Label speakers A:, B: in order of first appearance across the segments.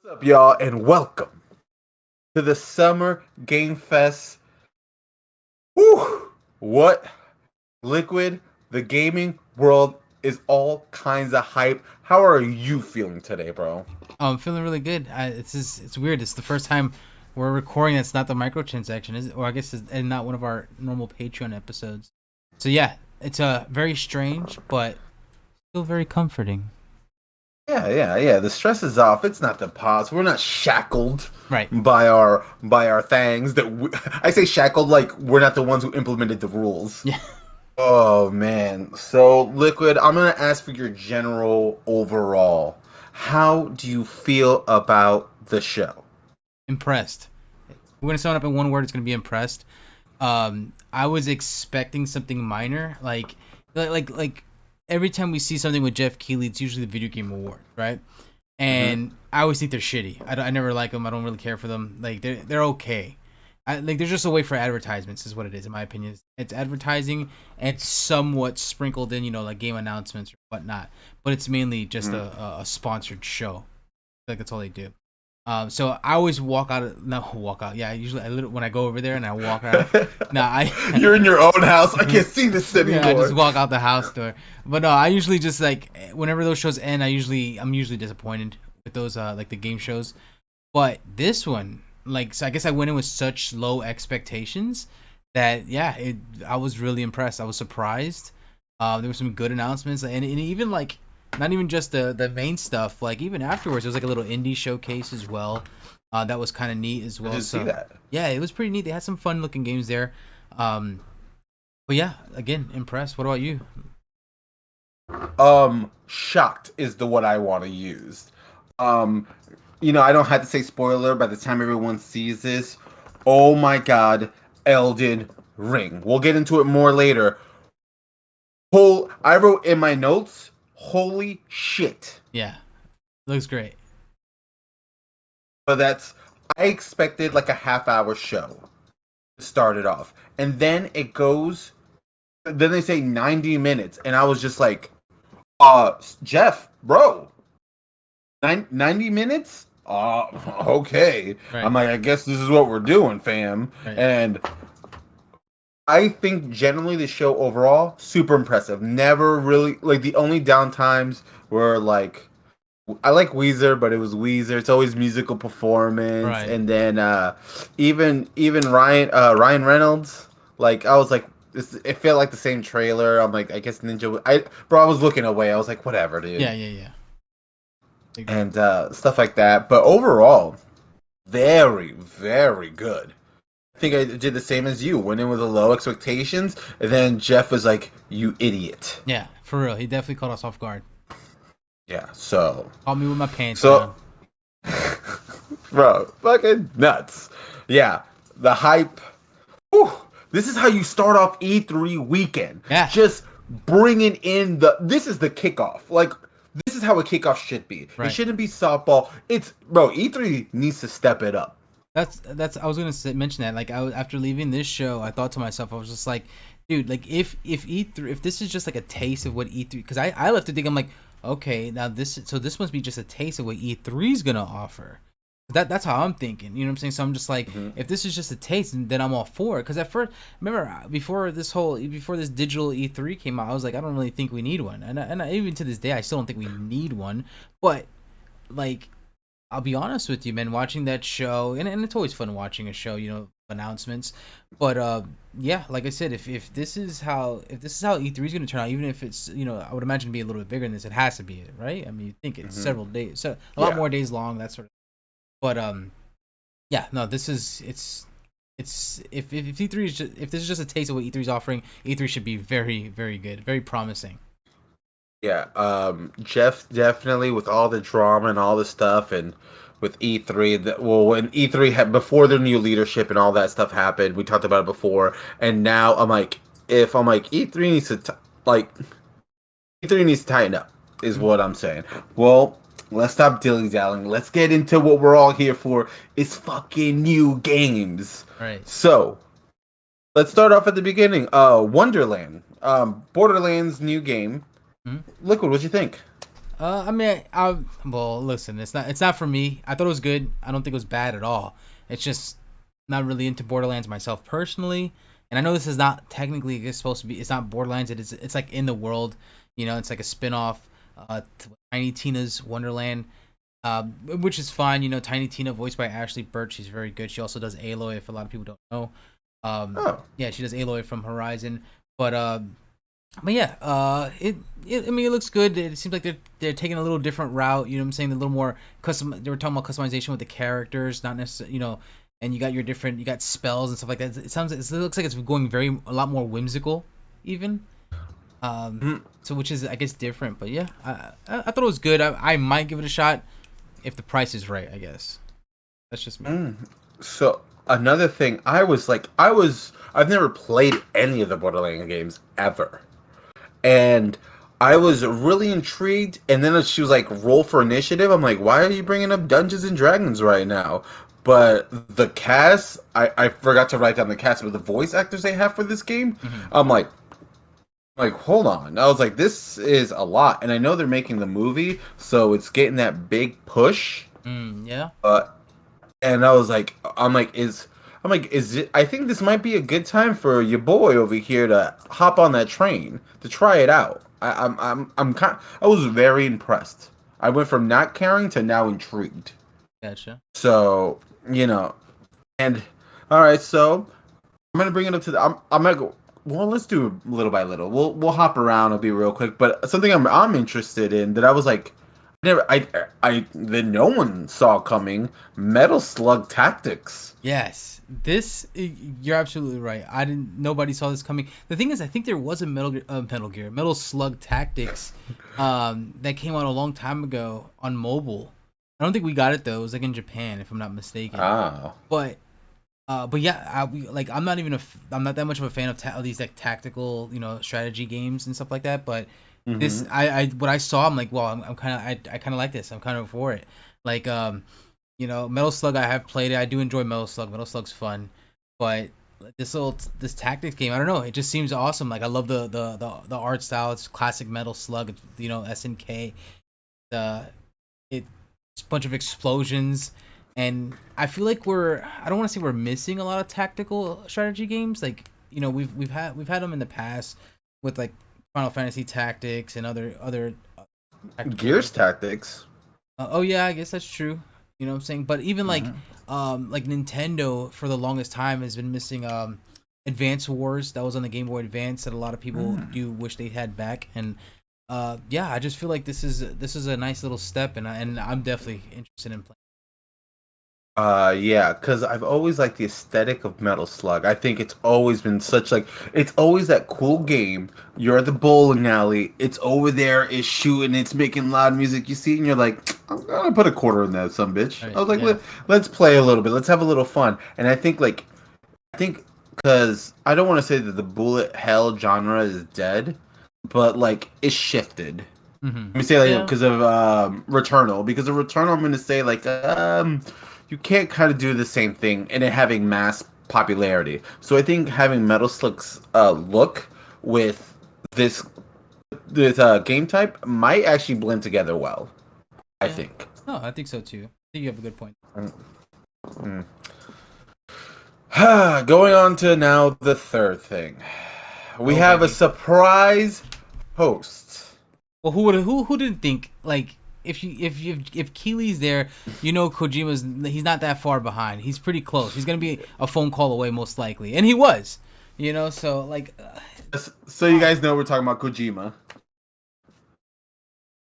A: What's up, y'all, and welcome to the Summer Game Fest. Whew! What? Liquid, the gaming world is all kinds of hype. How are you feeling today, bro?
B: I'm feeling really good. It's weird. It's the first time we're recording. It's not the microtransaction, is it? Or I guess it's and not one of our normal Patreon episodes. So yeah, it's very strange, but still very comforting.
A: Yeah. The stress is off. It's not the pause. We're not shackled
B: Right.
A: by our things. I say shackled like we're not the ones who implemented the rules.
B: Yeah.
A: Oh man. So, Liquid, I'm gonna ask for your general overall. How do you feel about the show?
B: Impressed. We're gonna sum it up in one word. It's gonna be impressed. I was expecting something minor, like every time we see something with Jeff Keighley, it's usually the video game award, right?
A: Hmm.
B: And I always think they're shitty. I never like them. I don't really care for them. Like they're okay. They're just a way for advertisements, is what it is, in my opinion. It's advertising and somewhat sprinkled in, like game announcements or whatnot. But it's mainly just
A: Hmm.
B: a sponsored show. Like that's all they do. So I always walk out. No, walk out. Yeah, usually when I go over there and I walk out. Nah, I
A: You're in your own house. I can't see this
B: yeah, I just
A: anymore.
B: walk out the house door. But no, I usually just like whenever those shows end, I'm usually disappointed with those like the game shows. But this one, like, so I guess I went in with such low expectations that yeah, I was really impressed. I was surprised. There were some good announcements, and even like not even just the main stuff. Like even afterwards, there was like a little indie showcase as well. That was kind of neat as
A: I
B: well.
A: didn't see
B: So
A: that.
B: yeah, it was pretty neat. They had some fun looking games there. Um, but yeah, again, impressed. What about you?
A: Shocked is the what I want to use. Um, I don't have to say spoiler by the time everyone sees this. Oh my God, Elden Ring. We'll get into it more later. I wrote in my notes, holy shit.
B: Yeah, looks great.
A: But I expected like a half hour show to start it off. And then then they say 90 minutes. And I was just like, Jeff, bro, 90 minutes? Okay.
B: Right,
A: I'm like, I guess this is what we're doing, fam.
B: right.
A: And I think generally the show overall, super impressive. Never really, like, the only downtimes were like, I like Weezer, but it was Weezer. It's always musical performance,
B: Right.
A: and then even Ryan Reynolds. Like I was like, it felt like the same trailer. I'm like, I guess Ninja. I was looking away. I was like, whatever, dude,
B: Yeah. Agree.
A: and stuff like that. But overall, very very good. I think I did the same as you. Went in with a low expectations, and then Jeff was like, "You idiot."
B: Yeah, for real. He definitely caught us off guard.
A: Yeah. So
B: Caught me with my pants
A: so
B: down.
A: bro, fucking nuts. Yeah, the hype. Whew, this is how you start off E3 weekend.
B: Yeah,
A: Just bringing in This is the kickoff. Like, this is how a kickoff should be. It
B: right.
A: shouldn't be softball. Bro, E3 needs to step it up.
B: That's. I was gonna mention that. Like, after leaving this show, I thought to myself, I was just like, dude, like if E3, if this is just like a taste of what E3, because I left to think, I'm like, okay, now this must be just a taste of what E3 is gonna offer. That's how I'm thinking. You know what I'm saying? So I'm just like,
A: Hmm.
B: if this is just a taste, then I'm all for it. Because at first, remember before this digital E3 came out, I was like, I don't really think we need one, even to this day, I still don't think we need one. But like, I'll be honest with you, man. Watching that show, and it's always fun watching a show, announcements. But yeah, like I said, if this is how E3 is gonna turn out, even if it's I would imagine be a little bit bigger than this. It has to be, right? I mean, you think it's
A: Hmm.
B: several days, so a lot
A: Yeah.
B: more days long, that sort of. But yeah, no, this is it's if E3 is if this is just a taste of what E3 is offering, E3 should be very very good, very promising.
A: Yeah, Jeff definitely with all the drama and all the stuff, and with E3, when E3 had before the new leadership and all that stuff happened, we talked about it before, and now I'm like E3 needs like E3 needs to tighten up, is
B: Mhm.
A: what I'm saying. Well, let's stop dilly dallying. Let's get into what we're all here for. It's fucking new games.
B: Right.
A: So let's start off at the beginning. Wonderland, Borderlands new game.
B: Mhm.
A: Liquid, what'd you think?
B: I mean, well, listen, it's not for me. I thought it was good. I don't think it was bad at all. It's just not really into Borderlands myself personally. And I know this is not technically it's supposed to be. It's not Borderlands. It's like in the world. It's like a spin-off. Tiny Tina's Wonderland, which is fine. Tiny Tina, voiced by Ashley Birch, she's very good. She also does Aloy, if a lot of people don't know.
A: Oh.
B: Yeah, she does Aloy from Horizon. But yeah, I mean, it looks good. It seems like they're taking a little different route. You know what I'm saying? A little more custom. They were talking about customization with the characters, not necessarily, and you got spells and stuff like that. It looks like it's going a lot more whimsical, even. So which is, I guess, different. But yeah, I thought it was good. I might give it a shot if the price is right. I guess that's just me.
A: So another thing, I've never played any of the Borderlands games ever. And I was really intrigued. And then she was like, "Roll for initiative." I'm like, "Why are you bringing up Dungeons and Dragons right now?" But the cast, I forgot to write down the cast, but the voice actors they have for this game, I'm like, hold on. I was like, this is a lot, and I know they're making the movie, so it's getting that big push.
B: Yeah.
A: And is it? I think this might be a good time for your boy over here to hop on that train to try it out. I was very impressed. I went from not caring to now intrigued.
B: Gotcha.
A: So and all right, so I'm gonna bring it up to the. I'm gonna go. Well, let's do it little by little. We'll hop around. It'll be real quick. But something I'm interested in that I was like, that no one saw coming. Metal Slug Tactics.
B: Yes, you're absolutely right. Nobody saw this coming. The thing is, I think there was a Metal Slug Tactics, that came out a long time ago on mobile. I don't think we got it though. It was like in Japan, if I'm not mistaken.
A: Oh.
B: But yeah, I'm not that much of a fan of these like tactical, strategy games and stuff like that. But this, what I saw, I'm like, well, I kind of like this. I'm kind of for it. Like, Metal Slug, I have played it. I do enjoy Metal Slug. Metal Slug's fun, but this tactics game, I don't know. It just seems awesome. Like I love the art style. It's classic Metal Slug. It's, SNK. It's a bunch of explosions. And I feel like I don't want to say we're missing a lot of tactical strategy games. Like, we've had them in the past with like Final Fantasy Tactics and other
A: Gears Tactics.
B: Oh yeah, I guess that's true. You know what I'm saying? But even like Nintendo for the longest time has been missing Advance Wars that was on the Game Boy Advance that a lot of people do wish they had back. And yeah, I just feel like this is a nice little step, and I'm definitely interested in playing.
A: Yeah, because I've always liked the aesthetic of Metal Slug. I think it's always been it's always that cool game. You're at the bowling alley, it's over there, it's shooting, it's making loud music. You see it and you're like, I'm gonna put a quarter in that, some bitch.
B: Right,
A: I was like,
B: yeah.
A: let's play a little bit, let's have a little fun. And I think because I don't want to say that the bullet hell genre is dead, but like it's shifted. Let me say
B: Yeah.
A: because of Returnal. Because of Returnal, I'm gonna say you can't kind of do the same thing and it having mass popularity. So I think having Metal Slug's look with this game type might actually blend together well. I think.
B: No, I think so too. I think you have a good point.
A: Going on to now the third thing. We have a surprise host.
B: Well, who didn't think, like, if Keely's there, he's not that far behind. He's pretty close. He's gonna be a phone call away most likely, and he was, So like,
A: so you guys know we're talking about Kojima.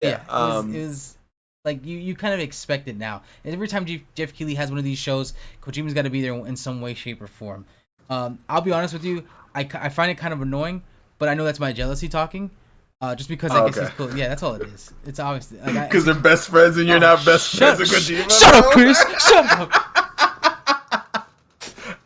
B: yeah, it was like you kind of expect it now. And every time Jeff Keighley has one of these shows, Kojima's got to be there in some way, shape, or form. I'll be honest with you, I find it kind of annoying, but I know that's my jealousy talking. Just because I guess he's cool. Yeah, that's all it is. It's obviously
A: because they're best friends and you're not best friends with Kojima.
B: Shut up, Chris. Shut up.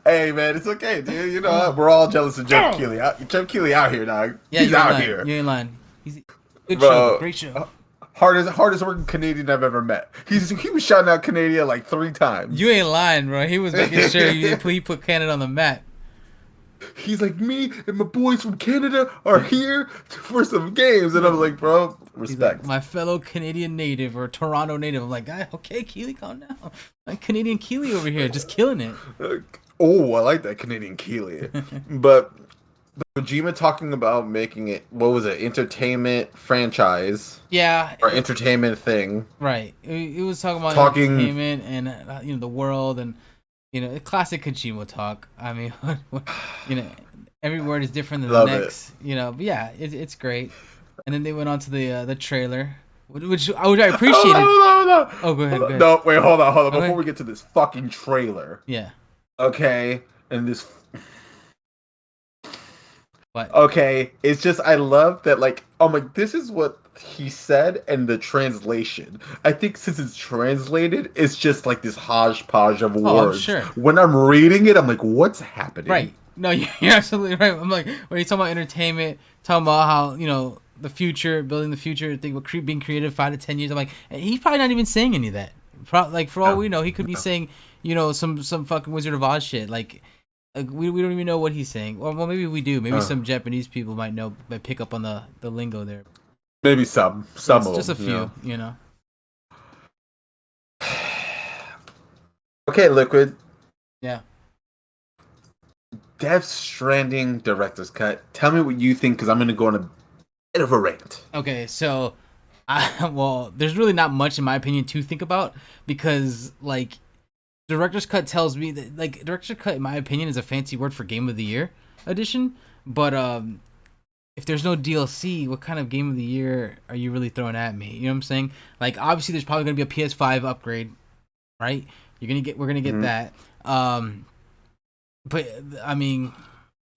A: Hey man, it's okay, dude. You know we're all jealous of Jeff Keighley. Jeff Keighley out here now.
B: Yeah,
A: he's out here.
B: You ain't lying. He's good
A: Bro,
B: show, great show.
A: Hardest working Canadian I've ever met. He was shouting out Canada like 3 times.
B: You ain't lying, bro. He was making sure he put Canada on the map.
A: He's like, me and my boys from Canada are here for some games, and I'm like, bro,
B: He's like,
A: respect.
B: my fellow Canadian native or Toronto native. I'm like, okay, Keely, calm down. My Canadian Keely over here, just killing it.
A: Oh, I like that Canadian Keely. But Kojima talking about making it, what was it, entertainment franchise
B: Yeah,
A: or entertainment thing.
B: right. It was talking about
A: Talking,
B: entertainment and the world and classic Kojima talk. I mean, you know, every word is different than the
A: love it.
B: next. But yeah, it's great. And then they went on to the trailer, which I appreciated. Oh, go ahead, go ahead.
A: No, wait, hold on. Before
B: Okay.
A: we get to this fucking trailer,
B: Yeah.
A: okay, and this,
B: What?
A: okay, it's just I love that. Like, I'm like, this is what he said, and the translation. I think since it's translated, it's just like this hodgepodge of
B: Oh, I'm
A: words.
B: sure.
A: When I'm reading it, I'm like, what's happening?
B: Right. No, you're absolutely right. I'm like, when you talking about entertainment, talking about how the future, building the future, think about being creative 5 to 10 years. I'm like, he's probably not even saying any of that. Like for all
A: No,
B: we know, he could be saying some fucking Wizard of Oz shit. Like we don't even know what he's saying. Or well, maybe we do. Maybe
A: uh,
B: some Japanese people might know, might pick up on the lingo there.
A: maybe some
B: Just a
A: of
B: few,
A: them. Okay, Liquid.
B: Yeah.
A: Death Stranding director's cut. Tell me what you think, because I'm gonna go on a bit of a rant.
B: Okay, so well, there's really not much in my opinion to think about because like director's cut tells me that like director's cut in my opinion is a fancy word for game of the year edition, but if there's no DLC, what kind of game of the year are you really throwing at me? You know what I'm saying? Like obviously there's probably gonna be a PS5 upgrade, right? We're gonna get
A: Mm-hmm.
B: that. Um, but I mean,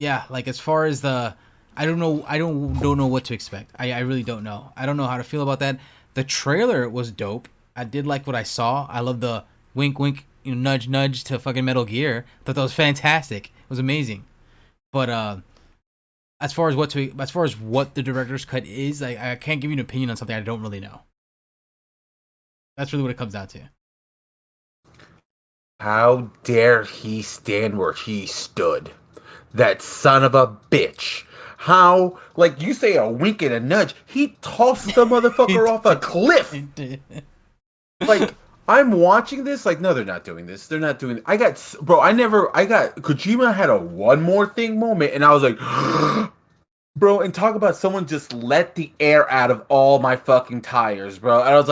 B: yeah, like as far as I don't know, don't know what to expect. I really don't know. I don't know how to feel about that. The trailer was dope. I did like what I saw. I love the wink wink, nudge nudge to fucking Metal Gear. Thought that was fantastic. It was amazing. But as far as what the director's cut is, I can't give you an opinion on something I don't really know. That's really what it comes down to.
A: How dare he stand where he stood? That son of a bitch. How, like you say, a wink and a nudge. He tossed the motherfucker off a cliff. Like, I'm watching this, like, no, they're not doing this. They're not doing. I got Kojima had a one more thing moment, and I was like, bro, and talk about someone just let the air out of all my fucking tires, bro. And I was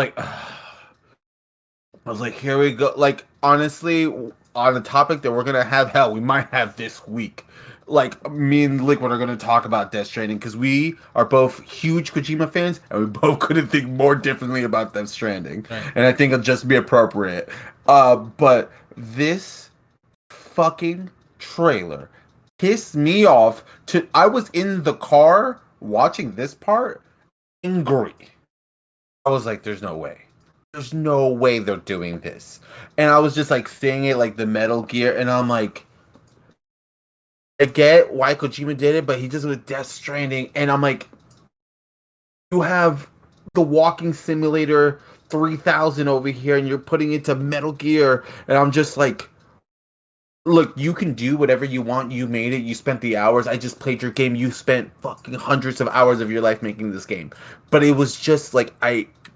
A: like, here we go. Like, honestly, on the topic that we're gonna have, hell, we might have this week. Like, me and Liquid are gonna talk about Death Stranding because we are both huge Kojima fans, and we both couldn't think more differently about Death Stranding.
B: Right.
A: And I think it'll just be appropriate. But this fucking trailer pissed me off. I was in the car watching this part, angry. I was like, there's no way. There's no way they're doing this. And I was just like seeing it like the Metal Gear, and I'm like, I get why Kojima did it, but he does it with Death Stranding, and I'm like, you have the Walking Simulator 3000 over here, and you're putting it to Metal Gear, and I'm just like, look, you can do whatever you want. You made it. You spent the hours. I just played your game. You spent fucking hundreds of hours of your life making this game. But it was just like,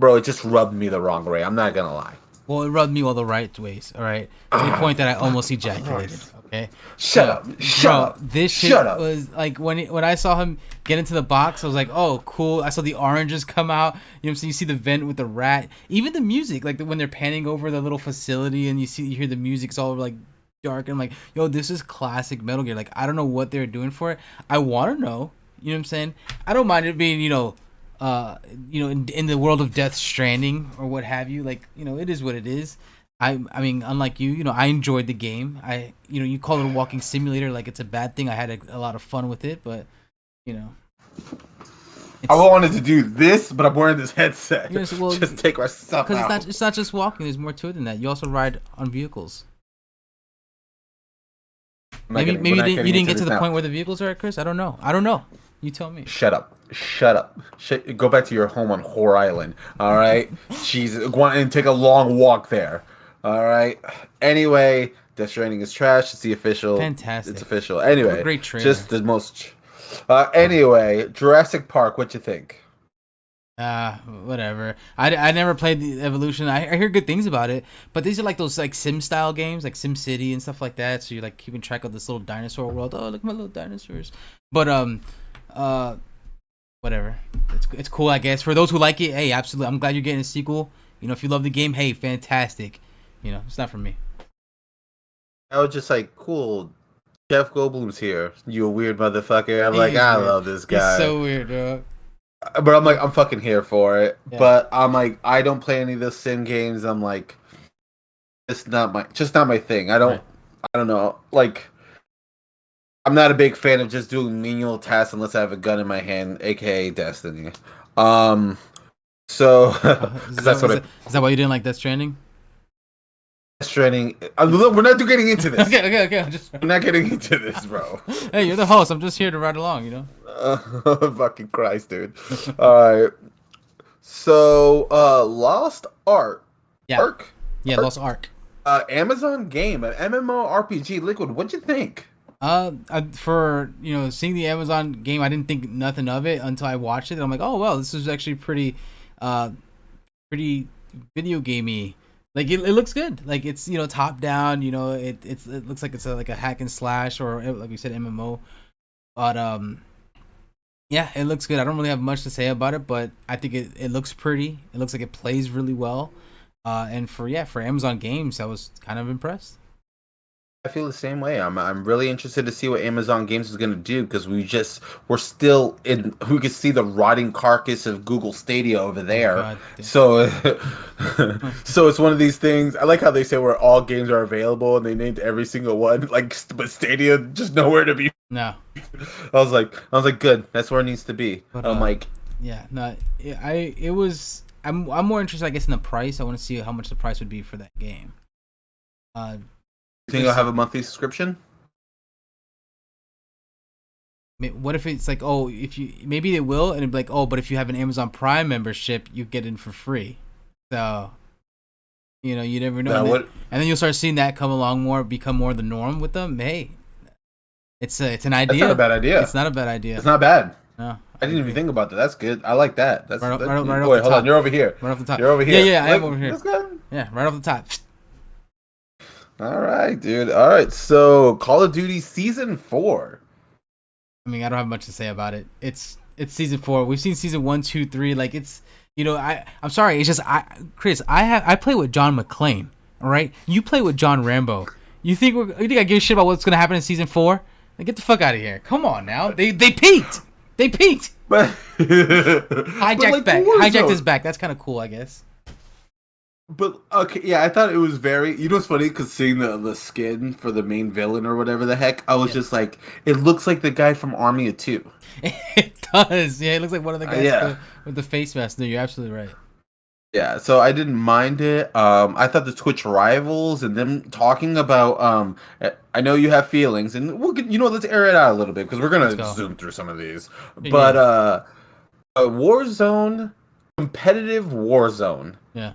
A: bro, it just rubbed me the wrong way. I'm not gonna lie.
B: Well, it rubbed me all the right ways. All right, to the point that I almost ejaculated. Okay.
A: Shut
B: So,
A: up. Shut
B: bro,
A: up.
B: this shit
A: Shut up.
B: was like when I saw him get into the box, I was like, oh, cool. I saw the oranges come out. You know what I'm saying? You see the vent with the rat. Even the music, like when they're panning over the little facility and you hear the music, it's all like dark. And I'm like, yo, this is classic Metal Gear. Like I don't know what they're doing for it. I want to know. You know what I'm saying? I don't mind it being in the world of Death Stranding or what have you. Like it is what it is. I mean, unlike you, I enjoyed the game. You call it a walking simulator, like it's a bad thing. I had a lot of fun with it, but you know,
A: I
B: it's
A: wanted to do this, but I'm wearing this headset.
B: well,
A: Just take my stuff
B: because
A: out.
B: it's not just walking. There's more to it than that. You also ride on vehicles. Maybe you didn't get to the point where the vehicles are at, Chris. I don't know. You tell me.
A: Shut up. Shut up. Go back to your home on Whore Island. All right. Jeez, go on and take a long walk there. All right. Anyway, Death Stranding is trash. It's the official. It's
B: Fantastic.
A: official.
B: What a
A: Anyway,
B: great trailer.
A: just the most. Anyway, Jurassic Park. What you think?
B: Whatever. I never played the Evolution. I hear good things about it, but these are like those like Sim style games, like Sim City and stuff like that. So you're like keeping track of this little dinosaur world. Oh, look at my little dinosaurs. But uh, whatever. It's cool, I guess. For those who like it, hey, absolutely. I'm glad you're getting a sequel. You know, if you love the game, hey, fantastic. You know, it's not for me.
A: I was just like, cool. Jeff Goldblum's here. You a weird motherfucker. I'm
B: He
A: like,
B: is
A: I
B: weird.
A: love this
B: He's
A: guy.
B: so weird, bro.
A: But I'm like, I'm fucking here for it.
B: Yeah.
A: But I'm like, I don't play any of the sim games. I'm like, it's just not my thing.
B: Right.
A: I don't know. Like, I'm not a big fan of just doing menial tasks unless I have a gun in my hand, aka Destiny. Um, so
B: Is
A: because
B: that,
A: that's what
B: is that why you didn't like Death Stranding?
A: Stranding. Look, we're not getting into this.
B: Okay. I'm just.
A: We're not getting into this, bro.
B: Hey, you're the host. I'm just here to ride along. You know.
A: Fucking Christ, dude. All right. So, Lost Ark.
B: Yeah.
A: Ark?
B: Yeah.
A: Ark?
B: Lost Ark.
A: Amazon game, an MMORPG. Liquid, what'd you think?
B: For seeing the Amazon game, I didn't think nothing of it until I watched it. And I'm like, oh well, this is actually uh, pretty video gamey. Like it looks good. Like it's top down. It looks like it's like a hack and slash or like we said MMO. But yeah, it looks good. I don't really have much to say about it, but I think it looks pretty. It looks like it plays really well. And for Amazon games, I was kind of impressed.
A: I feel the same way. I'm really interested to see what Amazon Games is gonna do because we're still in. We can see the rotting carcass of Google Stadia over
B: Oh
A: there.
B: God.
A: So, so it's one of these things. I like how they say where all games are available and they named every single one. Like, but Stadia just nowhere to be.
B: No.
A: I was like, good. That's where it needs to be.
B: But
A: I'm like,
B: yeah, no, it was. I'm more interested, I guess, in the price. I want to see how much the price would be for that game. Uh,
A: you think I'll have a monthly subscription?
B: what if it's like, oh, if you maybe they will, and it'd be like, oh, but if you have an Amazon Prime membership, you get it for free. So, you never know.
A: Yeah,
B: And then you'll start seeing that become more the norm with them. Hey, it's an
A: That's
B: idea.
A: not a bad idea.
B: It's not a bad idea.
A: It's not bad.
B: No,
A: I didn't even think about that. That's good. I like that. That's
B: right off
A: wait,
B: the
A: hold
B: top.
A: on. You're over here.
B: Right off the top.
A: You're over here.
B: Yeah, I am over here.
A: That's good.
B: Yeah, right off the top.
A: All right, dude. All right. So, Call of Duty Season 4.
B: I mean, I don't have much to say about it. It's season 4. We've seen season 1, 2, 3. Like it's I'm sorry. It's just Chris. I play with John McClane. All right. You play with John Rambo. You think I give a shit about what's gonna happen in season 4? Like, get the fuck out of here. Come on now. They peaked. They peaked.
A: But
B: Hijack's back. Hijacked is back. That's kind of cool, I guess.
A: But okay, yeah, I thought it was very. You know what's funny? Because seeing the skin for the main villain or whatever the heck, I was just like, it looks like the guy from Army of Two.
B: It does. Yeah, it looks like one of the guys with the face mask. No, you're absolutely right.
A: Yeah, so I didn't mind it. I thought the Twitch rivals and them talking about. I know you have feelings, and let's air it out a little bit because we're gonna zoom through some of these. But Warzone, competitive Warzone.
B: Yeah.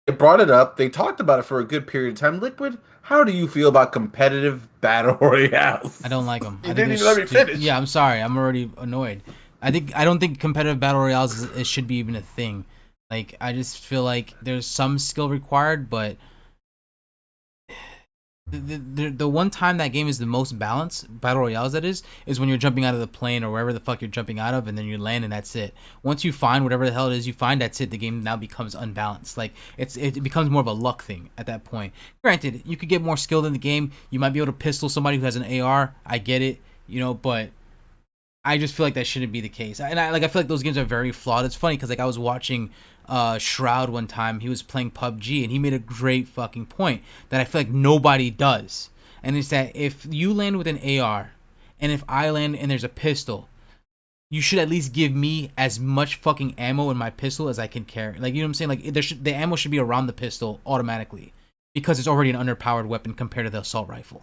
A: They brought it up. They talked about it for a good period of time. Liquid, how do you feel about competitive battle royales?
B: I don't like them.
A: You didn't even let me finish.
B: Yeah, I'm sorry. I'm already annoyed. I don't think competitive battle royales it should be even a thing. Like, I just feel like there's some skill required, but the one time that game is the most balanced, battle royales that is when you're jumping out of the plane or wherever the fuck you're jumping out of, and then you land and that's it. Once you find whatever the hell it is you find, that's it. The game now becomes unbalanced. Like, it becomes more of a luck thing at that point. Granted, you could get more skilled in the game. You might be able to pistol somebody who has an AR. I get it, but I just feel like that shouldn't be the case. And I feel like those games are very flawed. It's funny because I was watching Shroud one time. He was playing PUBG and he made a great fucking point that I feel like nobody does. And it's that if you land with an AR and if I land and there's a pistol, you should at least give me as much fucking ammo in my pistol as I can carry. Like, you know what I'm saying? Like, the ammo should be around the pistol automatically because it's already an underpowered weapon compared to the assault rifle.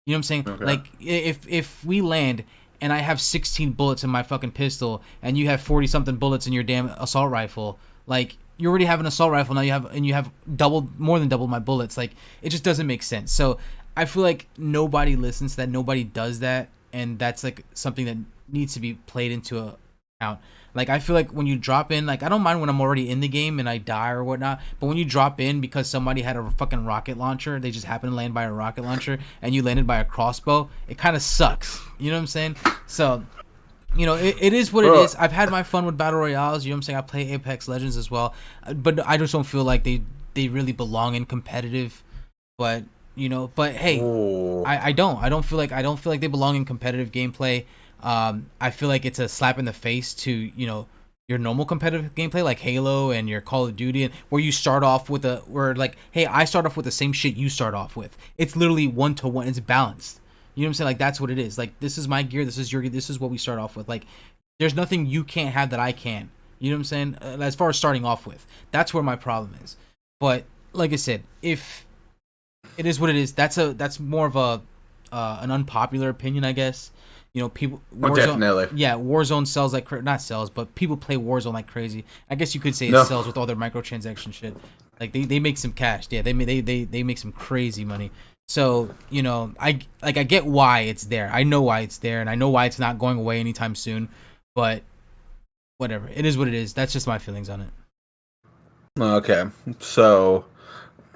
B: You know what I'm saying? Okay. Like, if we land and I have 16 bullets in my fucking pistol and you have 40 something bullets in your damn assault rifle, like, you already have an assault rifle now, you have more than double my bullets. Like, it just doesn't make sense. So I feel like nobody listens to that, nobody does that, and that's like something that needs to be played into account. Like I feel like when you drop in, like I don't mind when I'm already in the game and I die or whatnot, but when you drop in because somebody had a fucking rocket launcher, they just happened to land by a rocket launcher, and you landed by a crossbow, it kind of sucks. You know what I'm saying? So it is what it is. I've had my fun with battle royales. You know what I'm saying? I play Apex Legends as well, but I just don't feel like they really belong in competitive. But but hey,
A: Ooh.
B: I don't feel like they belong in competitive gameplay. I feel like it's a slap in the face to your normal competitive gameplay like Halo and your Call of Duty, and where you start off with hey, I start off with the same shit you start off with. It's literally 1-to-1. It's balanced. You know what I'm saying? Like that's what it is. Like this is my gear, this is your gear, this is what we start off with. Like there's nothing you can't have that I can. You know what I'm saying? As far as starting off with, that's where my problem is. But like I said, if it is what it is, that's more of an unpopular opinion, I guess. People Warzone,
A: Definitely.
B: yeah, Warzone sells like not sells, but people play Warzone like crazy. I guess you could say it
A: No.
B: sells with all their microtransaction shit. Like they make some cash. Yeah, they make some crazy money. So I get why it's there. I know why it's there, and I know why it's not going away anytime soon. But whatever, it is what it is. That's just my feelings on it.
A: Okay, so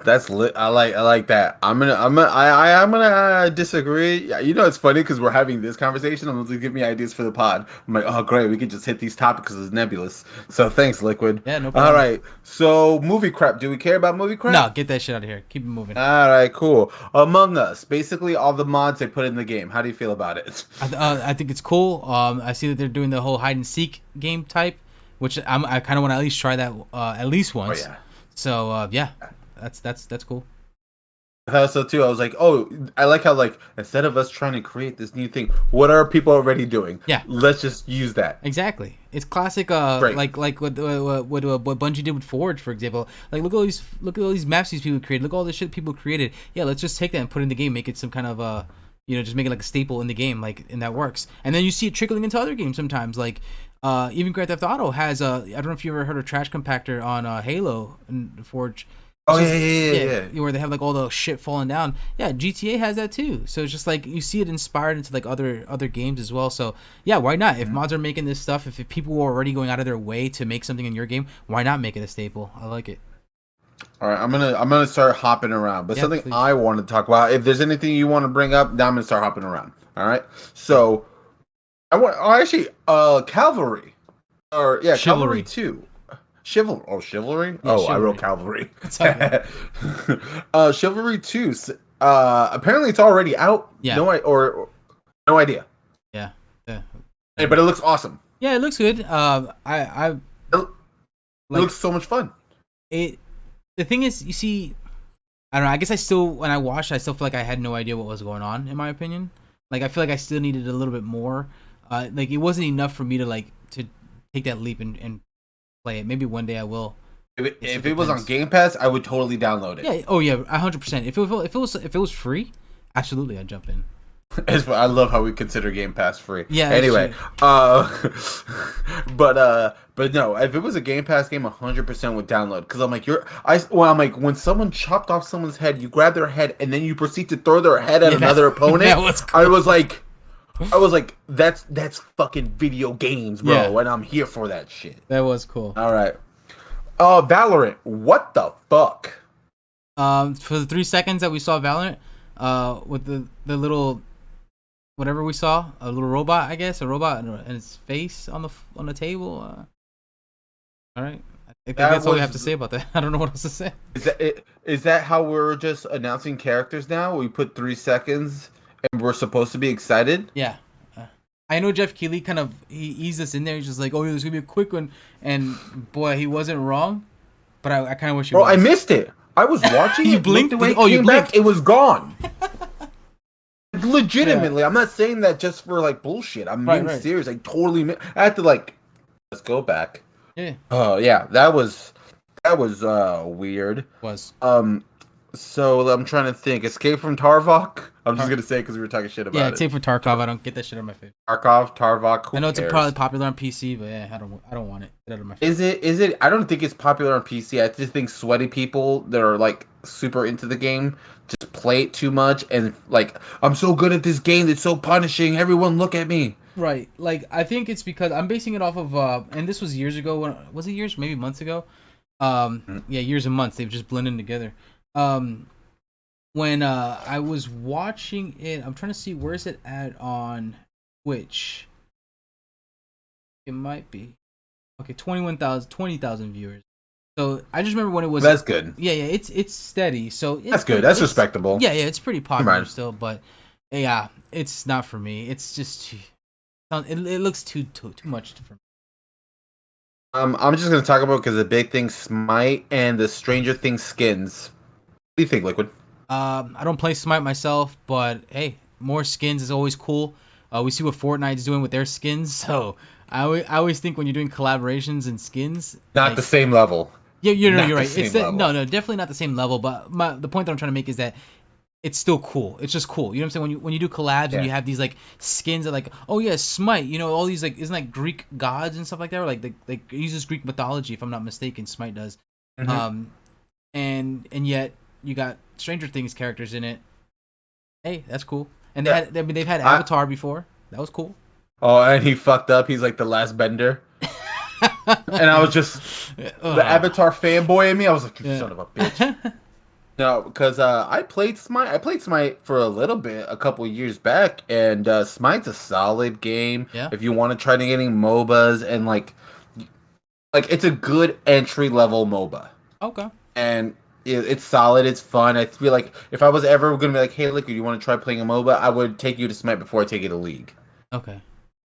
A: that's lit. I like that. I'm gonna disagree. Yeah, it's funny because we're having this conversation and it's give me ideas for the pod. I'm like, oh great, we can just hit these topics because it's nebulous. So thanks, Liquid.
B: Yeah, no problem.
A: All right, so movie crap. Do we care about movie crap?
B: No, get that shit out of here. Keep it moving.
A: All right, cool. Among Us, basically all the mods they put in the game. How do you feel about it?
B: I think it's cool. I see that they're doing the whole hide and seek game type, which I kind of want to at least try that at least once.
A: Oh yeah.
B: So yeah, that's cool.
A: I thought so too. I was like, oh, I like how like instead of us trying to create this new thing, what are people already doing?
B: Yeah.
A: Let's just use that.
B: Exactly. It's classic.
A: Right.
B: Like what Bungie did with Forge, for example. Like look at all these maps these people created. Look at all this shit people created. Yeah, let's just take that and put it in the game. Make it some kind of just make it like a staple in the game, like, and that works. And then you see it trickling into other games sometimes. Like even Grand Theft Auto has I don't know if you ever heard of Trash Compactor on Halo and Forge.
A: Oh yeah.
B: Where they have like all the shit falling down. Yeah, GTA has that too. So it's just like you see it inspired into like other games as well. So yeah, why not? If mods are making this stuff, if people are already going out of their way to make something in your game, why not make it a staple? I like it.
A: All right, I'm gonna start hopping around. But
B: Yeah,
A: something
B: please.
A: I want to talk about. If there's anything you want to bring up, now I'm gonna start hopping around. All right. So Cavalry, or yeah,
B: Chivalry.
A: Cavalry 2. Chivalry?
B: Yeah,
A: I
B: Chivalry.
A: wrote Cavalry.
B: It's okay.
A: Chivalry 2. Apparently it's already out.
B: Yeah.
A: No idea.
B: Yeah.
A: Hey, but it looks awesome.
B: Yeah, it looks good.
A: It looks so much fun.
B: The thing is, you see, I don't know. I guess when I watched, I still feel like I had no idea what was going on. In my opinion, like I feel like I still needed a little bit more. Like it wasn't enough for me to take that leap and play it. Maybe one day I will.
A: If it was on Game Pass, I would totally download it.
B: Yeah. Oh yeah. 100%. If it was free, absolutely, I'd jump in.
A: I love how we consider Game Pass free.
B: Yeah.
A: Anyway, but no, if it was a Game Pass game, 100% would download because I'm like I'm like when someone chopped off someone's head, you grab their head and then you proceed to throw their head at another opponent.
B: That was cool.
A: I was like, that's fucking video games, bro,
B: Yeah.
A: and I'm here for that shit.
B: That was cool.
A: All right. Valorant, what the fuck?
B: For the 3 seconds that we saw Valorant, with the little whatever we saw, a little robot, I guess, a robot and its face on the table. All right, I think that's all we have to say about that. I don't know what else to say.
A: Is that how we're just announcing characters now? We put 3 seconds and we're supposed to be excited?
B: Yeah. I know Jeff Keighley he eased us in there. He's just like, oh, yeah, there's gonna be a quick one, and boy, he wasn't wrong. But I kind of wish he was.
A: I missed it. I was watching.
B: You
A: it,
B: blinked?
A: The way it
B: Oh, you
A: came
B: blinked.
A: back, it was gone. Legitimately, I'm not saying that just for like bullshit. I'm being serious. I totally. I had to let's go back.
B: Yeah.
A: Oh yeah, that was weird.
B: Was.
A: So I'm trying to think. Escape from Tarkov. I'm just
B: Tar-
A: gonna say because we were talking shit
B: yeah,
A: about it.
B: except for Tarkov, I don't get that shit on my face.
A: Tarkov.
B: I
A: Who
B: know it's probably
A: cares?
B: popular on PC, but yeah, I don't want it. Get out of my face.
A: Is it? Is it? I don't think it's popular on PC. I just think sweaty people that are like super into the game just play it too much and like I'm so good at this game. It's so punishing. Everyone look at me.
B: Right. Like I think it's because I'm basing it off of and this was years ago when was it years? Maybe months ago. Yeah, years and months. They've just blended together. Um when I was watching it, I'm trying to see where is it at on Twitch. It might be. Okay, 20,000 viewers. So I just remember when it was.
A: That's good.
B: Yeah, yeah, it's steady. So
A: That's good. That's respectable.
B: Yeah, yeah, it's pretty
A: Come
B: popular
A: on.
B: still, but yeah, it's not for me. It's just it looks too much for me.
A: I'm just gonna talk about because the big thing Smite and the Stranger Things skins. What do you think, Liquid?
B: I don't play Smite myself, but hey, more skins is always cool. We see what Fortnite's doing with their skins, so I always think when you're doing collaborations and skins,
A: Not
B: like,
A: the same level.
B: yeah,
A: Not
B: you're
A: the
B: right.
A: same
B: It's that,
A: level.
B: no, no, definitely not the same level. But the point that I'm trying to make is that it's still cool. It's just cool. You know what I'm saying? When you do collabs and
A: Yeah.
B: you have these like skins that like, oh yeah, Smite. You know, all these like isn't like Greek gods and stuff like that, or like it uses Greek mythology if I'm not mistaken. Smite does.
A: Mm-hmm.
B: Um, and yet you got Stranger Things characters in it. Hey, that's cool. And
A: Yeah.
B: they've had
A: I,
B: Avatar before. That was cool.
A: oh, and he fucked up. He's like the last bender. And I was just the
B: Ugh.
A: Avatar fanboy in me. I was like, you
B: Yeah.
A: son of a bitch. No, because I played Smite. I played Smite for a little bit a couple years back, and Smite's a solid game
B: Yeah.
A: if you want to try to getting MOBAs and like it's a good entry level MOBA,
B: Okay.
A: and it's solid. It's fun. I feel like if I was ever gonna be like, hey, Liquid, you want to try playing a MOBA? I would take you to Smite before I take you to League.
B: Okay.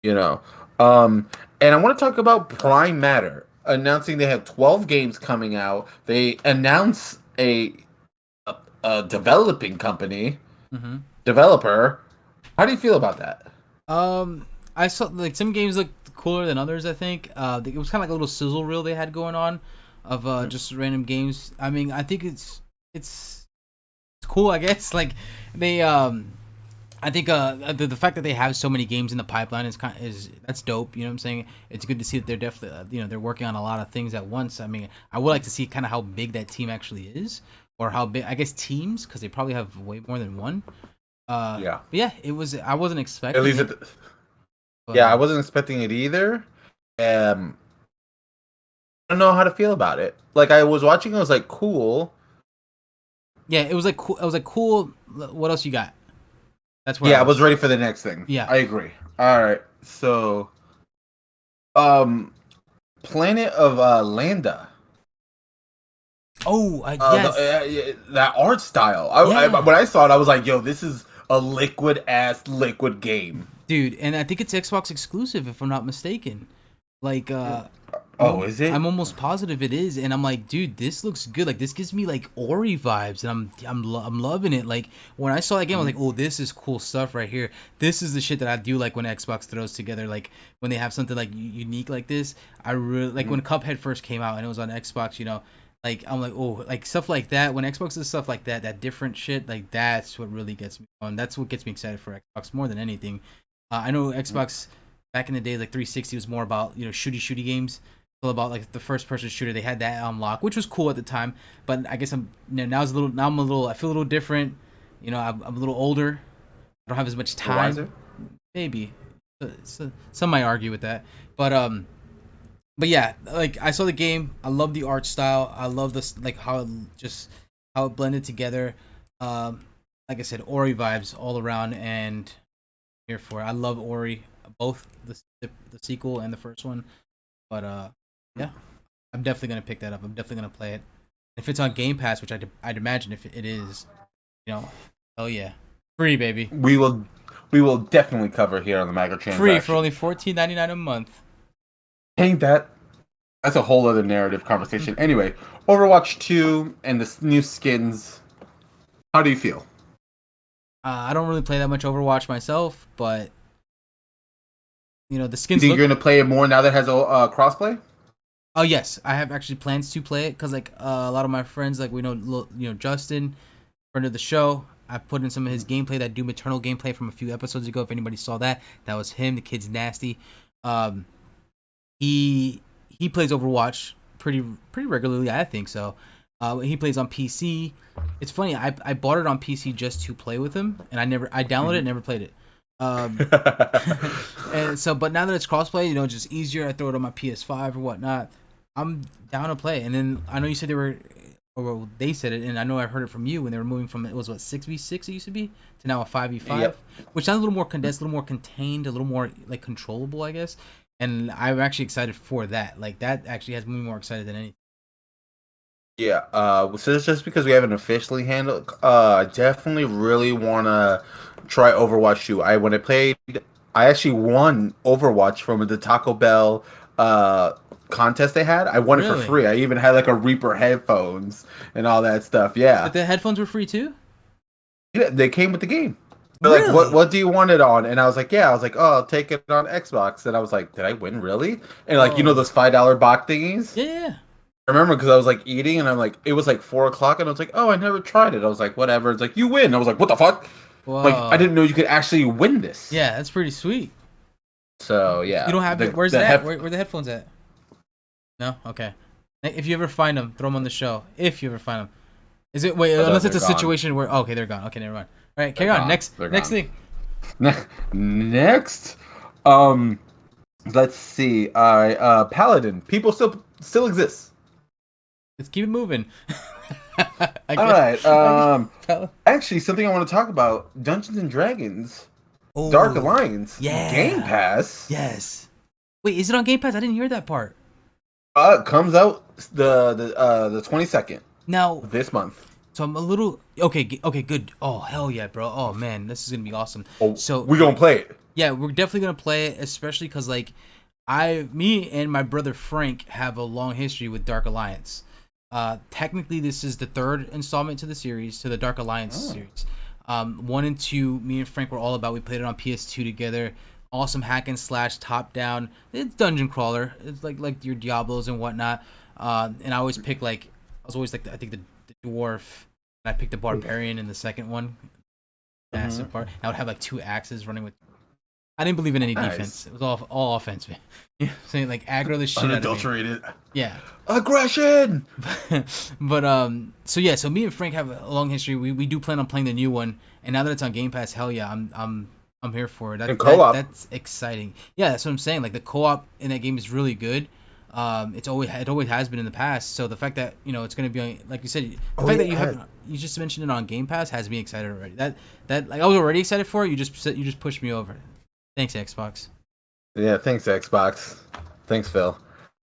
A: You know, um, and I want to talk about Prime Matter announcing they have 12 games coming out. They announce a developing company
B: Mhm.
A: developer. How do you feel about that?
B: Um, I saw like some games look cooler than others. I think. It was kind of like a little sizzle reel they had going on, of just random games. I mean, I think it's cool. I guess like they I think the fact that they have so many games in the pipeline is that's dope. You know what I'm saying? It's good to see that they're definitely they're working on a lot of things at once. I mean, I would like to see kind of how big that team actually is, or how big I guess teams, because they probably have way more than one.
A: Yeah,
B: But yeah, it was I wasn't
A: at
B: expecting
A: least
B: it, but
A: yeah, I wasn't expecting it either. Um, I don't know how to feel about it. Like I was watching, I was like, cool.
B: yeah, it was like cool. It was like cool. What else you got? That's where I
A: Yeah, I was
B: was.
A: ready for the next thing.
B: Yeah.
A: I agree. All right, so um, Planet of Landa.
B: Oh, yes.
A: That art style.
B: Yeah.
A: When I saw it, I was like, yo, this is a liquid ass liquid game.
B: Dude, and I think it's Xbox exclusive if I'm not mistaken. Like
A: Oh, is it?
B: I'm almost positive it is, and I'm like, dude, this looks good. Like this gives me like Ori vibes, and I'm loving it. Like when I saw that game, I was like, oh, this is cool stuff right here. This is the shit that I do like when Xbox throws together. Like when they have something like unique like this. I really like when Cuphead first came out and it was on Xbox. Like I'm like, oh, like stuff like that. When Xbox does stuff like that, that different shit, like that's what really gets me on. That's what gets me excited for Xbox more than anything. I know Xbox back in the day, like 360 was more about shooty games, all about like the first person shooter. They had that on lock, which was cool at the time. But I guess I feel a little different. I'm a little older. I don't have as much
A: Or
B: time.
A: wiser?
B: Maybe. Some might argue with that, but yeah, like I saw the game. I love the art style. I love this, like how it blended together. Like I said, Ori vibes all around, and here for it. I love Ori, both the sequel and the first one. But yeah, I'm definitely gonna pick that up. I'm definitely gonna play it. If it's on Game Pass, which I'd imagine if it is, oh yeah, free baby,
A: We will definitely cover here on the
B: free for
A: microtransaction.
B: only $14.99 a month.
A: Ain't that's a whole other narrative conversation. Anyway, Overwatch 2 and the new skins. How do you feel?
B: I don't really play that much Overwatch myself, but the
A: You
B: skins
A: think
B: look.
A: you're gonna play it more now that it has a crossplay?
B: Oh yes, I have actually plans to play it because like a lot of my friends, like we know, Justin, friend of the show. I put in some of his gameplay, that Doom Eternal gameplay from a few episodes ago. If anybody saw that, that was him. The kid's nasty. Um, he plays Overwatch pretty regularly. I think so. He plays on PC. It's funny. I bought it on PC just to play with him, and I downloaded it, never played it. Um, and so, but now that it's crossplay, it's just easier. I throw it on my PS5 or whatnot. I'm down to play. And then I know you said they said it, and I know I heard it from you when they were moving from, it was what, 6v6 it used to be, to now a 5v5,
A: Yep.
B: which sounds a little more condensed, a little more contained, a little more like controllable, I guess. And I'm actually excited for that. Like, that actually has me more excited than anything.
A: Yeah, so it's just because we haven't officially handled. I definitely really want to try Overwatch 2. When I played, I actually won Overwatch from the Taco Bell contest they had. I won it for
B: Really?
A: free. I even had like a Reaper headphones and all that stuff. Yeah,
B: But the headphones were free too?
A: yeah, they came with the game. They're like,
B: Really?
A: what do you want it on? And I was like, yeah. I was like, oh, I'll take it on Xbox. And I was like, did I win really? And like,
B: Oh.
A: those $5 bot thingies.
B: Yeah, yeah.
A: I remember because I was like eating and I'm like, it was like 4 o'clock and I was like, oh, I never tried it. I was like, whatever. It's like, you win. I was like, what the fuck?
B: Whoa.
A: Like, I didn't know you could actually win this.
B: Yeah, that's pretty sweet.
A: So yeah.
B: You don't have it. Where's it at? Where the headphones at? No? Okay. If you ever find them, throw them on the show. If you ever find them. Is it, wait,
A: Oh,
B: unless it's a
A: they're gone.
B: situation where, okay, they're gone. Okay, never mind. All right, carry
A: They're
B: on.
A: gone.
B: Next
A: They're
B: next
A: gone.
B: thing.
A: Next, let's see. Paladin. People still exist.
B: Let's keep it moving.
A: All right. Actually, something I want to talk about: Dungeons and Dragons,
B: Oh,
A: Dark Alliance,
B: yeah.
A: Game Pass.
B: Yes. Wait, is it on Game Pass? I didn't hear that part.
A: Comes out the 22nd
B: Now,
A: this month.
B: so I'm a little okay. Okay, good. Oh, hell yeah, bro. Oh man, this is gonna be awesome.
A: Oh,
B: So
A: we gonna play it.
B: yeah, we're definitely gonna play it, especially because like me and my brother Frank have a long history with Dark Alliance. Technically, this is the third installment to the series, to the Dark Alliance series. 1 and 2, me and Frank were all about. We played it on PS2 together. Awesome hack and slash, top down. It's dungeon crawler. It's like your Diablos and whatnot. And I always pick like, I was always like I think the dwarf. And I picked the barbarian in the second one. Massive part. I would have like 2 axes running with. I didn't believe in any
A: Nice.
B: defense. It was all offense, man. You know what I'm saying? Like, aggro the shit out of me.
A: Unadulterated
B: Yeah.
A: aggression.
B: But so yeah, so me and Frank have a long history. We do plan on playing the new one, and now that it's on Game Pass, hell yeah, I'm here for it.
A: And co-op.
B: That's exciting. Yeah, that's what I'm saying. Like, the co-op in that game is really good. It always has been in the past. So the fact that it's gonna be on, like you said, the fact that you just mentioned it on Game Pass has me excited already. That like, I was already excited for it. You just pushed me over. Thanks, Xbox.
A: Yeah, thanks Xbox. Thanks Phil.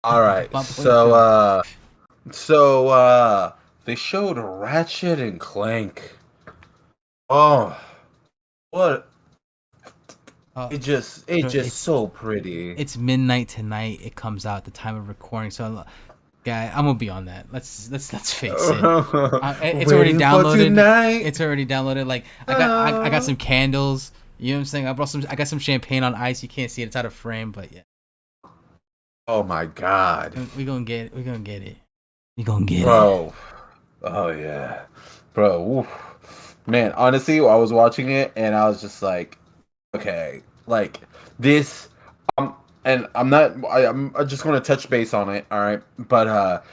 A: All right,
B: My boy,
A: so they showed Ratchet and Clank. Oh, what? It's
B: it's
A: so pretty.
B: It's midnight tonight. It comes out at the time of recording. So, guy, I'm gonna be on that. Let's face it. It's already
A: Waiting for
B: downloaded.
A: tonight.
B: It's already downloaded. Like, I got some candles. You know what I'm saying? I got some champagne on ice. You can't see it. It's out of frame, but yeah.
A: Oh my god,
B: We gonna get it. We gonna get it. We gonna get it.
A: bro. Oh yeah, bro. Oof. Man, honestly, I was watching it and I was just like, okay, like this. And I'm not. I'm just going to touch base on it. All right, but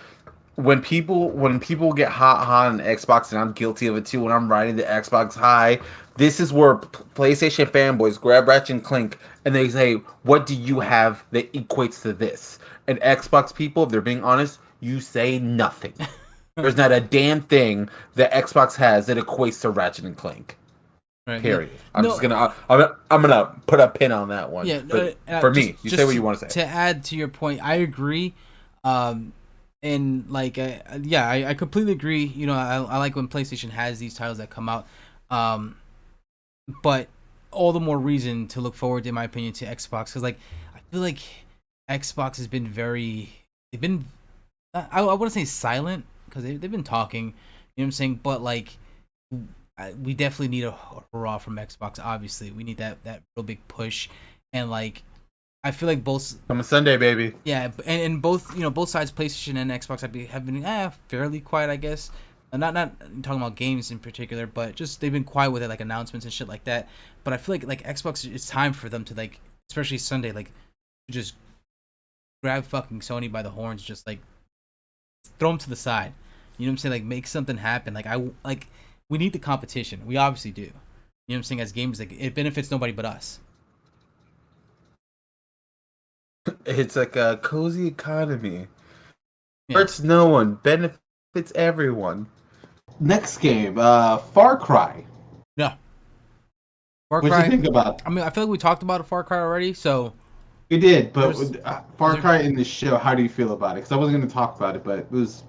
A: when people get hot on Xbox, and I'm guilty of it too. When I'm riding the Xbox high, this is where PlayStation fanboys grab Ratchet and Clank and they say, "What do you have that equates to this?" And Xbox people, if they're being honest, you say nothing. There's not a damn thing that Xbox has that equates to Ratchet and Clank.
B: Right.
A: Period.
B: No.
A: I'm gonna put a pin on that one.
B: Yeah.
A: But for me, you say what you want to say.
B: To add to your point, I agree. And like, I completely agree. You know, I like when PlayStation has these titles that come out. But all the more reason to look forward, in my opinion, to Xbox, because like I feel like Xbox has been they've been, I wouldn't say silent, because they've been talking. You know what I'm saying? But like, we definitely need a hurrah from Xbox. Obviously, we need that real big push, and like, I feel like both.
A: Coming Sunday, baby.
B: Yeah, and both sides, PlayStation and Xbox, have been fairly quiet, I guess. Not talking about games in particular, but just they've been quiet with it, like announcements and shit like that. But I feel like Xbox, it's time for them to like, especially Sunday, like just grab fucking Sony by the horns, just like throw them to the side. You know what I'm saying? Like make something happen. Like we need the competition. We obviously do. You know what I'm saying? As games, like it benefits nobody but us.
A: It's like a cozy economy.
B: Yeah.
A: Hurts no one, benefits everyone. Next game, Far Cry.
B: Yeah. Far
A: What do you
B: Cry.
A: think about?
B: I mean, I feel like we talked about Far Cry already. So
A: We did, but
B: there's
A: with,
B: was
A: Far
B: there
A: Cry in the show, how do you feel about it? Because I wasn't going to talk about it, but it was.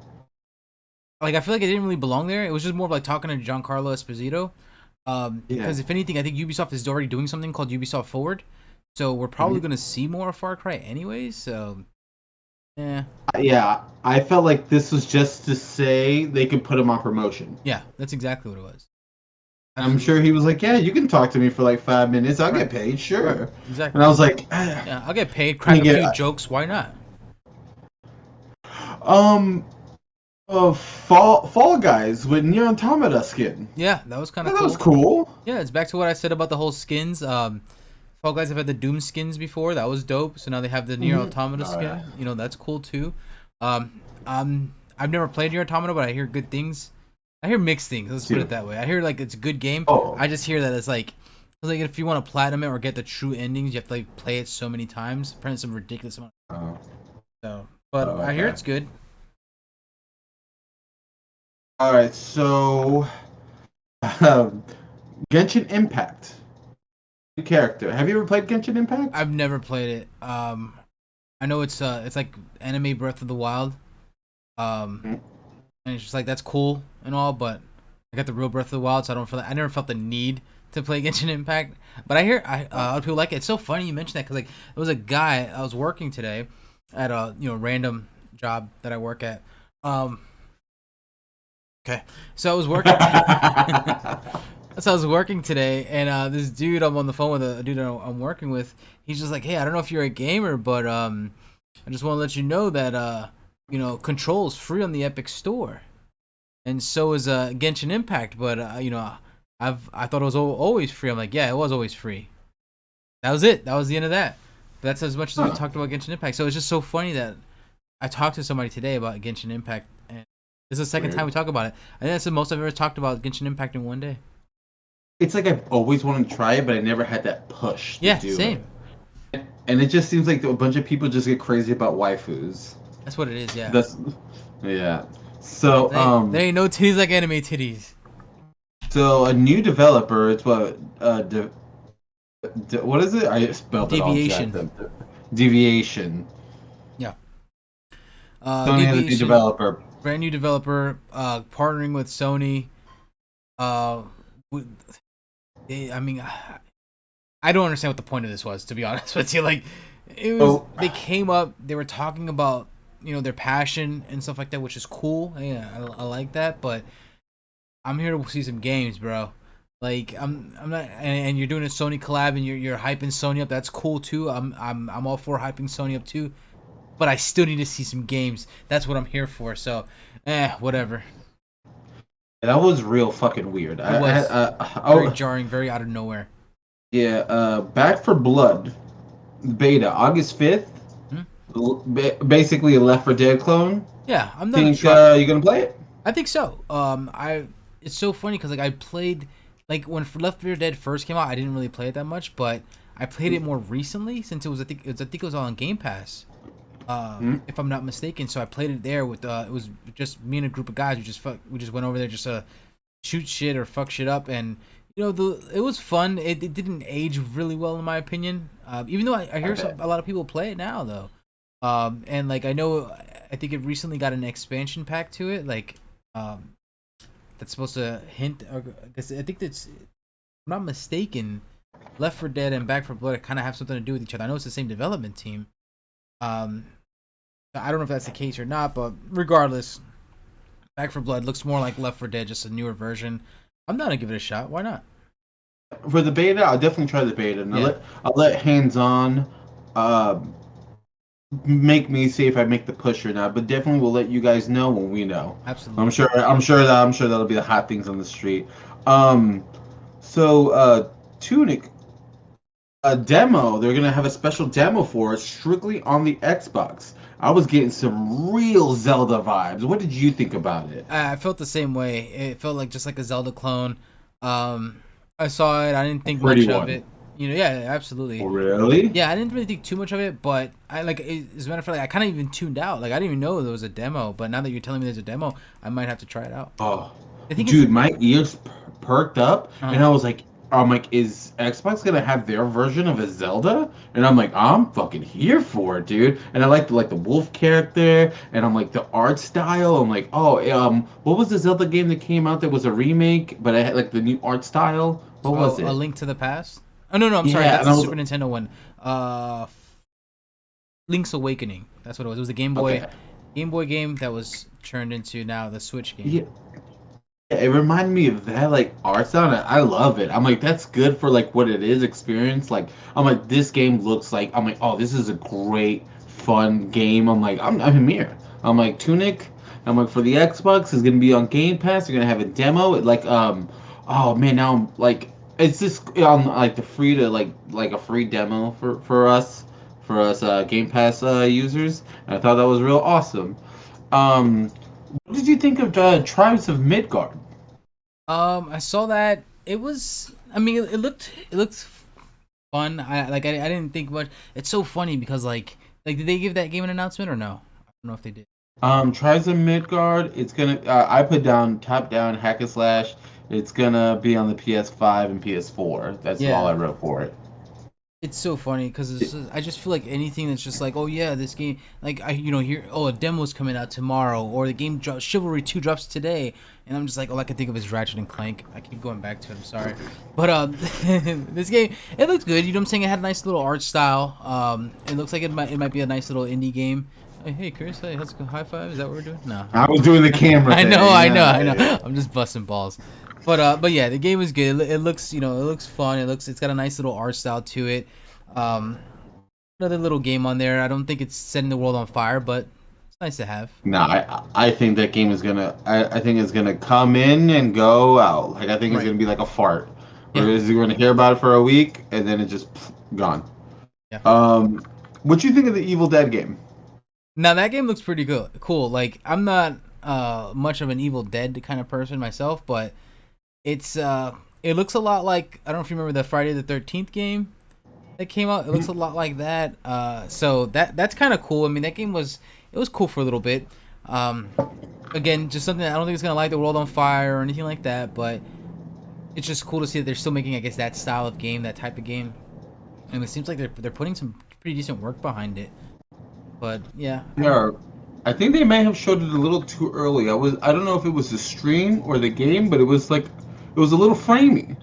B: like I feel like it didn't really belong there. It was just more of like talking to Giancarlo Esposito.
A: Yeah.
B: Because if anything, I think Ubisoft is already doing something called Ubisoft Forward. So we're probably
A: Mhm.
B: gonna see more of Far Cry anyways. So yeah,
A: Yeah, I felt like this was just to say they could put him on promotion.
B: yeah, that's exactly what it was.
A: I'm sure
B: Absolutely.
A: he was like, "Yeah, you can talk to me for like 5 minutes. I'll
B: Right.
A: get paid,
B: Right.
A: sure." And
B: Exactly.
A: I was like,
B: Yeah, I'll get paid,
A: "Can
B: crack
A: you
B: a
A: get
B: few jokes. Why not?
A: um Fall Guys with Nier Automata skin?
B: Yeah, that was kind
A: Yeah,
B: of
A: that was
B: cool.
A: cool.
B: Yeah, it's back to what I said about the whole skins. Fall Guys have had the Doom skins before. That was dope. So now they have the Nier Automata
A: Oh yeah.
B: skin. You know, that's cool too. I've never played Nier Automata, but I hear good things. I hear mixed things. Let's put it
A: Too.
B: that way. I hear like it's a good game.
A: Oh.
B: I just hear that it's like if you want to platinum it or get the true endings, you have to like play it so many times, print some ridiculous amount.
A: Oh.
B: So, but
A: Oh,
B: I hear
A: okay.
B: it's good.
A: All right, so um, Genshin Impact. New character. Have you ever played Genshin Impact?
B: I've never played it. I know it's like anime Breath of the Wild. Um,
A: Mhm.
B: and it's just like that's cool and all, but I got the real Breath of the Wild, so I never felt the need to play Genshin Impact. But I hear other people like it. It's so funny you mentioned that because like there was a guy I was working today at a random job that I work at. Um, okay, so I was working. So I was working today, and this dude I'm on the phone with a dude I'm working with. He's just like, hey, I don't know if you're a gamer, but I just want to let you know that Control is free on the Epic Store. And so is Genshin Impact. But I thought it was always free. I'm like, yeah, it was always free. That was it. That was the end of that. But that's as much as we
A: Huh.
B: talked about Genshin Impact. So it's just so funny that I talked to somebody today about Genshin Impact, and this is the second time
A: Weird.
B: we talk about it. I think that's the most I've ever talked about Genshin Impact in one day.
A: It's like I've always wanted to try it, but I never had that push to
B: Yeah,
A: do it.
B: same.
A: And it just seems like a bunch of people just get crazy about waifus.
B: That's what it is. Yeah.
A: That's yeah. So
B: There ain't no titties like anime titties.
A: so a new developer. It's what what is it? I spelled it all jacked
B: Deviation.
A: up. Deviation.
B: Yeah.
A: Sony has a new
B: Deviation.
A: developer.
B: Brand new developer. Partnering with Sony. Uh, with, I mean, I don't understand what the point of this was, to be honest with you. Like,
A: Oh,
B: they came up, they were talking about, their passion and stuff like that, which is cool. Yeah, I like that, but I'm here to see some games, bro. Like, I'm not, and you're doing a Sony collab and you're hyping Sony up. That's cool too. I'm all for hyping Sony up too, but I still need to see some games. That's what I'm here for. So, whatever.
A: that was real fucking weird.
B: It was very
A: Oh
B: jarring, very out of nowhere.
A: yeah. Back for Blood beta August 5th.
B: Hmm?
A: Basically a Left 4 Dead clone.
B: Yeah, I'm not a
A: Think
B: try.
A: you gonna play it?
B: I think so. It's so funny because like I played, like when Left 4 Dead first came out, I didn't really play it that much, but I played it more recently since it was on Game Pass,
A: Hmm?
B: if I'm not mistaken. So I played it there with it was just me and a group of guys. We just went over there just to shoot shit or fuck shit up, and it was fun. It didn't age really well in my opinion. Even though I hear
A: Okay.
B: a lot of people play it now though. And like I think it recently got an expansion pack to it, like um that's supposed to hint. Because I think that's, if I'm not mistaken, Left 4 Dead and Back 4 Blood kind of have something to do with each other. I know it's the same development team. Um, I don't know if that's the case or not, but regardless, Back 4 Blood looks more like Left 4 Dead, just a newer version. I'm gonna give it a shot. Why not?
A: For the beta, I'll definitely try the beta, and
B: Yeah.
A: I'll let hands on. Um, make me see if I make the push or not. But definitely we'll let you guys know when we know. I'm
B: Absolutely.
A: sure. I'm sure that'll be the hot things on the street. Um. Tunic, a demo. They're gonna have a special demo for us strictly on the Xbox. I was getting some real Zelda vibes. What did you think about it?
B: I felt the same way. It felt like just like a Zelda clone. Um, I saw it. I didn't
A: A
B: think
A: pretty
B: much of
A: one.
B: it. Yeah,
A: Oh,
B: absolutely.
A: really?
B: Yeah, I didn't really think too much of it, but I like as a matter of fact, I kind of even tuned out. Like I didn't even know there was a demo, but now that you're telling me there's a demo, I might have to try it out.
A: Oh,
B: I think it's
A: dude, my ears perked up,
B: uh
A: and I'm like, is Xbox gonna have their version of a Zelda? And I'm like, I'm fucking here for it, dude. And I like the wolf character, and I'm like the art style. I'm like, oh, what was the Zelda game that came out that was a remake, but it had like the new art style? What was
B: oh, A
A: it?
B: Link to the Past. Oh no, no, I'm sorry,
A: Yeah,
B: that's
A: and
B: the
A: I
B: Super
A: was
B: Nintendo one. Link's Awakening. That's what it was. It was a
A: okay.
B: Game Boy game that was turned into now the Switch game.
A: Yeah, it reminded me of that like art style, and I love it. I'm like, that's good for like what it is experience. Like, I'm like, this game looks like I'm like, oh, this is a great fun game. I'm here. I'm like, Tunic. I'm like, for the Xbox is gonna be on Game Pass. They're gonna have a demo. Oh man, now I'm like, it's just on like the free to like a free demo for us Game Pass users. And I thought that was real awesome. Um, what did you think of Tribes of Midgard?
B: I saw that. It was. I mean, it looked fun. I didn't think much. It's so funny because did they give that game an announcement or no? I don't know if they did.
A: Tribes of Midgard. It's gonna. I put down top down hack and slash. It's gonna be on the PS5 and PS4. That's all I
B: Yeah,
A: wrote for it.
B: it's so funny because I just feel like anything that's just like, oh yeah, this game, like I, here, oh, a demo's coming out tomorrow, or the game Chivalry 2 drops today, and I'm just like, all I can think of is Ratchet and Clank. I keep going back to it. I'm sorry, but this game, it looks good. You know what I'm saying? It had a nice little art style. It looks like it might be a nice little indie game. Hey, Chris, hey, let's go high five. Is that what we're doing? No.
A: I was doing the camera
B: I know,
A: thing.
B: I know,
A: Yeah,
B: I know.
A: yeah.
B: I'm just busting balls. But yeah, the game is good. It looks, it looks fun. It's got a nice little art style to it. Um, Another little game on there. I don't think it's setting the world on fire, but it's nice to have.
A: No, I think that game is gonna. I think it's gonna come in and go out. Like I think it's
B: Right.
A: gonna be like a fart.
B: Yeah.
A: We're gonna hear about it for a week and then it's just gone.
B: Yeah.
A: Um, what you think of the Evil Dead game?
B: Now that game looks pretty good. Cool. Like I'm not much of an Evil Dead kind of person myself, but it's it looks a lot like, I don't know if you remember the Friday the 13th game that came out. It looks a lot like that. So that's kind of cool. I mean, that game was cool for a little bit. Um, Again, just something I don't think it's gonna light the world on fire or anything like that, but it's just cool to see that they're still making, I guess, that style of game, that type of game, and it seems like they're putting some pretty decent work behind it. But yeah,
A: Yeah, I think they may have showed it a little too early. I don't know if it was the stream or the game, but it was a little framey.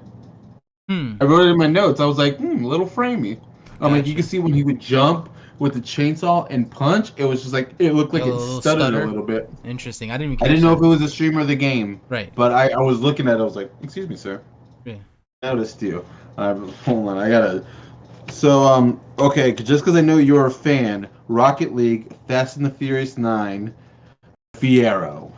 B: hmm,
A: I wrote it in my notes. I was like, a little framey. I'm like, you can
B: gotcha.
A: see when he would jump with the chainsaw and punch, it was just like it looked
B: A
A: like it
B: little
A: stuttered a
B: stutter.
A: little bit.
B: Interesting. I didn't even
A: I didn't
B: catch
A: know if
B: that.
A: it was the stream or the game,
B: Right.
A: but I was looking at it. I was like, excuse me, sir.
B: Yeah.
A: I noticed you. Hold on, I gotta. So okay, just because I know you're a fan, Rocket League, Fast and the Furious 9, Fiero.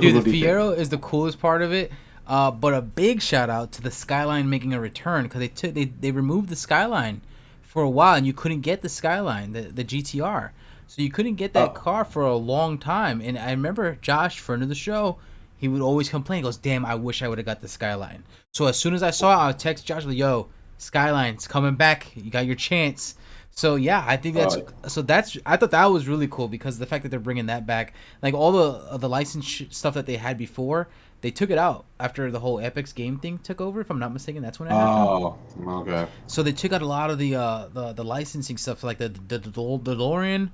B: Dude, the
A: What do you think?
B: Fiero is the coolest part of it. But a big shout out to the Skyline making a return because they removed the Skyline for a while and you couldn't get the Skyline, the GTR. So you couldn't get that
A: Oh,
B: car for a long time. And I remember Josh, friend of the show, he would always complain. He goes, "Damn, I wish I would have got the Skyline." So as soon as I saw it, I would text Josh like, "Yo, Skyline's coming back. You got your chance." So yeah, I think
A: uh,
B: that's I thought that was really cool because the fact that they're bringing that back, like all the license stuff that they had before, they took it out after the whole Epic's game thing took over. If I'm not mistaken, that's when it happened.
A: oh, okay.
B: So they took out a lot of the licensing stuff, like the DeLorean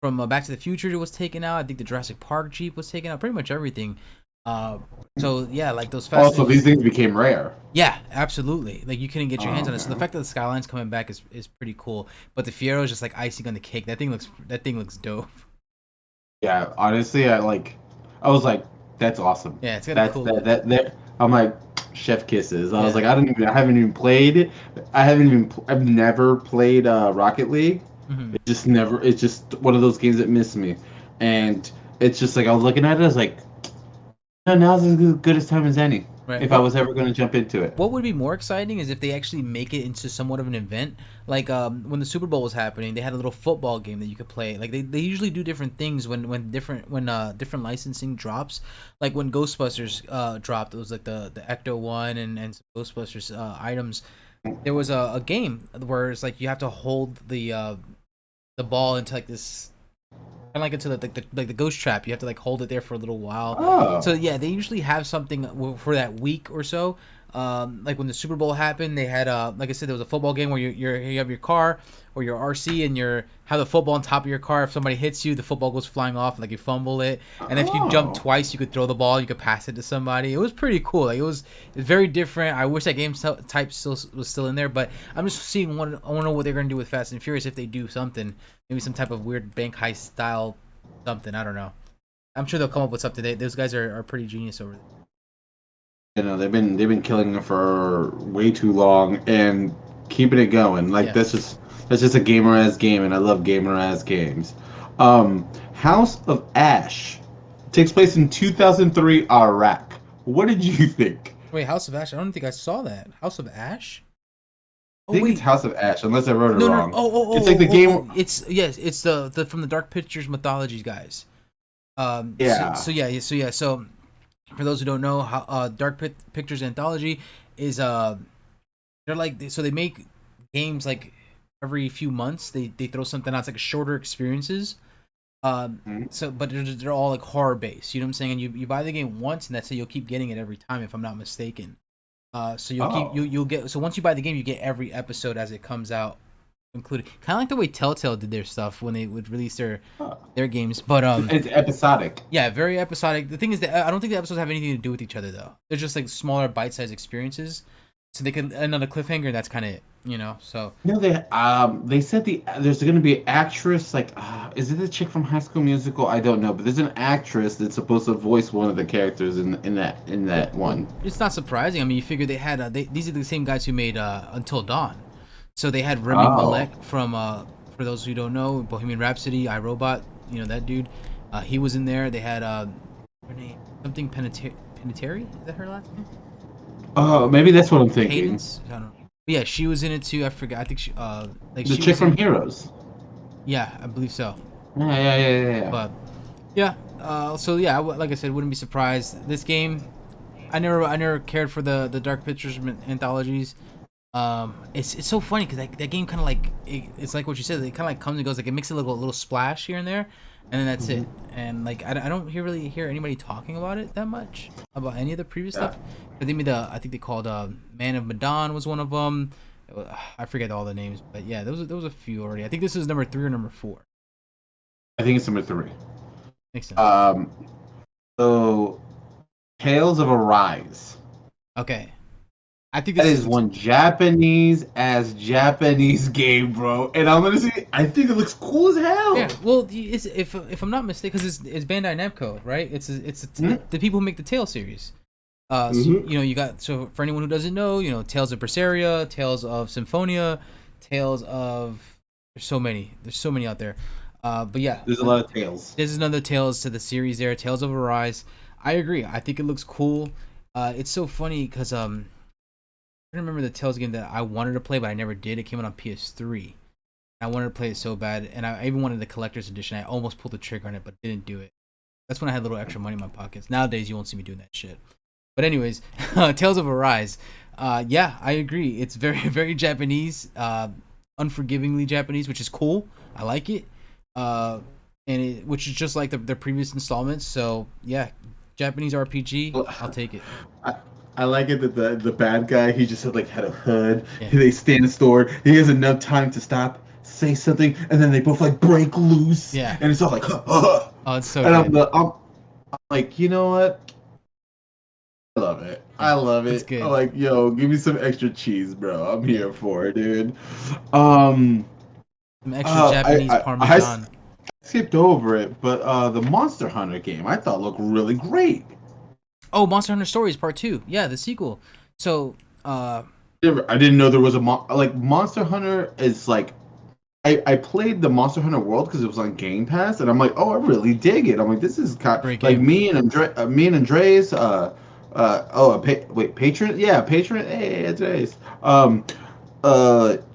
B: from Back to the Future was taken out. I think the Jurassic Park Jeep was taken out. Pretty much everything. Uh, so yeah, like those Fast
A: Also,
B: and
A: these things became rare.
B: yeah, absolutely. Like you couldn't get your hands
A: Oh,
B: on it. So the
A: okay.
B: fact that the Skyline's coming back is pretty cool. But the Fiero is just like icing on the cake. That thing looks dope.
A: Yeah, honestly, I was like, that's awesome.
B: Yeah, it's got a
A: That's
B: cool look.
A: that. I'm like, chef kisses.
B: Yeah.
A: I haven't even played. I've never played Rocket League,
B: Hmm.
A: It just never. It's just one of those games that missed me, and it's just like I was looking at it. I was like, no, now's as good as time as any.
B: Right.
A: If I was ever going to jump into it.
B: What would be more exciting is if they actually make it into somewhat of an event. Like when the Super Bowl was happening, they had a little football game that you could play. Like they usually do different things when different licensing drops. Like when Ghostbusters dropped, it was like the Ecto one and some Ghostbusters items. There was a game where it's like you have to hold the ball into like this kind of like into the ghost trap. You have to like hold it there for a little while. So
A: Oh,
B: yeah, they usually have something for that week or so. Like when the Super Bowl happened, they had like I said, there was a football game where you have your car or your RC and you have the football on top of your car. If somebody hits you, the football goes flying off, like you fumble it. And if you jump
A: oh.
B: twice, you could throw the ball, you could pass it to somebody. It was pretty cool. Like it's very different. I wish that game type still was still in there, but I'm just seeing one. I want to know what they're gonna do with Fast and Furious if they do something, maybe some type of weird bank heist style something. I don't know. I'm sure they'll come up with something. Those guys are pretty genius over there.
A: You know, they've been killing it for way too long and keeping it going. Like
B: Yeah.
A: that's just a gamer ass game, and I love gamer ass games. House of Ash takes place in 2003 Iraq. What did you think?
B: Wait, House of Ash. I don't think I saw that. House of Ash.
A: I
B: Oh
A: think it's
B: wait.
A: House of Ash, unless I wrote it
B: No, no.
A: wrong.
B: Oh.
A: It's like the game.
B: It's yes. It's the from the Dark Pictures Mythologies guys. So,
A: Yeah.
B: so yeah. So yeah. So for those who don't know, how Pictures Anthology is they're like so they make games like every few months. They throw something out. It's like shorter experiences.
A: Mhm.
B: So but they're all like horror based. You know what I'm saying? And you buy the game once, and that's it. You'll keep getting it every time, if I'm not mistaken. So
A: Oh.
B: you'll get so once you buy the game, you get every episode as it comes out included. Kind of like the way Telltale did their stuff when they would release
A: Oh.
B: their games. But
A: It's episodic.
B: yeah, very episodic. The thing is that I don't think the episodes have anything to do with each other though. They're just like smaller bite-sized experiences. So they can end on a cliffhanger. And that's kind of it, you know. So
A: No, they said there's going to be an actress like is it the chick from High School Musical? I don't know, but there's an actress that's supposed to voice one of the characters in that one.
B: it's not surprising. I mean, you figure they had these are the same guys who made Until Dawn. So they had Remy
A: Oh,
B: Malek from for those who don't know, Bohemian Rhapsody, iRobot. You know that dude. He was in there. They had her name something Penitentiary. Is that her last name?
A: oh, maybe that's what I'm thinking.
B: Cadence. I don't know. But yeah, she was in it too. I forgot. I think she like
A: The
B: she
A: chick
B: was
A: from
B: in.
A: Heroes.
B: Yeah, I believe so.
A: Yeah.
B: But yeah. So yeah, like I said, wouldn't be surprised. This game, I never cared for the Dark Pictures anthologies. It's so funny because that game kind of like it's like what you said. It kind of like comes and goes. Like it makes a little splash here and there, and then that's it.
A: Hmm.
B: And like I don't really hear anybody talking about it that much about any of the previous
A: Yeah,
B: stuff. I think they called Man of Medan was one of them. I forget all the names, but yeah, there was a few already. I think this is number 3 or number 4.
A: I think it's number three.
B: Makes sense.
A: Um, so Tales of Arise.
B: Okay, I think
A: That
B: this
A: is
B: is
A: one Japanese game, bro. And I'm gonna say, I think it looks cool as
B: yeah.
A: hell.
B: Well, if I'm not mistaken, because it's Bandai Namco, right? It's the people who make the Tale series. So,
A: Mm-hmm.
B: you got so for anyone who doesn't know, Tales of Berseria, Tales of Symphonia, Tales of there's so many out there. But yeah,
A: There's a lot of tales.
B: this is another Tales to the series there, Tales of Arise. I agree. I think it looks cool. It's so funny because I remember the Tales game that I wanted to play, but I never did. It came out on PS3. I wanted to play it so bad, and I even wanted the collector's edition. I almost pulled the trigger on it, but didn't do it. That's when I had a little extra money in my pockets. Nowadays, you won't see me doing that shit. But anyways, Tales of Arise. Yeah, I agree. It's very, very Japanese, unforgivingly Japanese, which is cool. I like it. Uh, which is just like their previous installments. So yeah, Japanese RPG. I'll take it.
A: I, I like it that the bad guy he just had a hood.
B: Yeah,
A: They stand in the store. He has enough time to stop, say something, and then they both like break loose,
B: yeah.
A: and it's all like, and
B: Oh, it's so
A: I'm,
B: good.
A: the, I'm like, you know what? I love it. I
B: Yeah,
A: love
B: it's
A: it. I'm
B: good.
A: like, yo, give me some extra cheese, bro. I'm here for it, dude. Um,
B: Some extra Japanese
A: I
B: Parmesan.
A: skipped over it, but the Monster Hunter game I thought looked really great.
B: Oh, Monster Hunter Stories Part 2. Yeah, the sequel. So,
A: I didn't know there was like Monster Hunter is like I played the Monster Hunter World because it was on Game Pass, and I'm like, oh, I really dig it. I'm like, this is kind
B: Great
A: like
B: game.
A: me and Andres, wait, Patron, yeah, Patron, hey, Andres,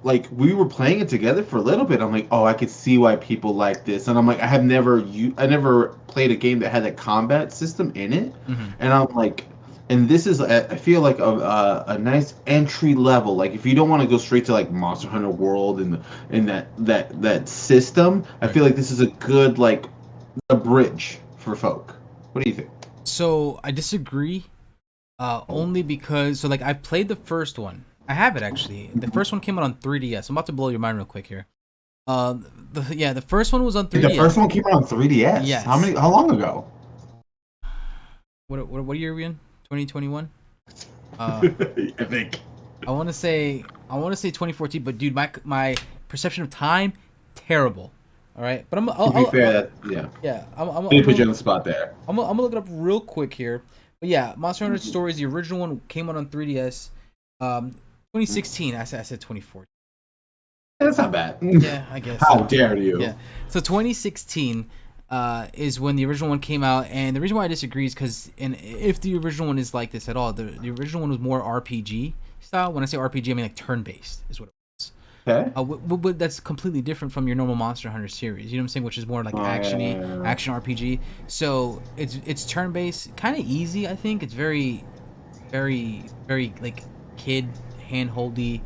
A: like we were playing it together for a little bit. I'm like, oh, I could see why people like this, and I'm like, I never played a game that had a combat system in it,
B: Hmm.
A: and I'm like, and this is I feel like a nice entry level. Like if you don't want to go straight to like Monster Hunter World and that system, I
B: Right.
A: feel like this is a good like a bridge for folk. What do you think?
B: So I disagree. Only because so like I played the first one. I have it actually. The first one came out on 3DS. I'm about to blow your mind real quick here. The first one was on
A: The
B: 3DS.
A: first one came out on 3DS.
B: Yes.
A: How long ago?
B: What year are we in? 2021. Uh,
A: I think.
B: I want to say 2014. But dude, my perception of time terrible. All right, but
A: To be fair, that yeah,
B: yeah,
A: they put you on the spot there.
B: I'm gonna look it up real quick here. But yeah, Monster Hunter Stories, the original one came out on 3DS. 2016. I said 2014.
A: That's not bad.
B: Yeah, I guess
A: How
B: so.
A: dare
B: Yeah.
A: you?
B: So 2016 is when the original one came out, and the reason why I disagree is because, and if the original one is like this at all, the original one was more RPG style. When I say RPG, I mean like turn-based is what it was.
A: Okay.
B: That's completely different from your normal Monster Hunter series. You know what I'm saying? Which is more like
A: Oh,
B: actiony,
A: yeah.
B: action RPG. So it's turn-based, kind of easy. I think it's very like kid handholdy.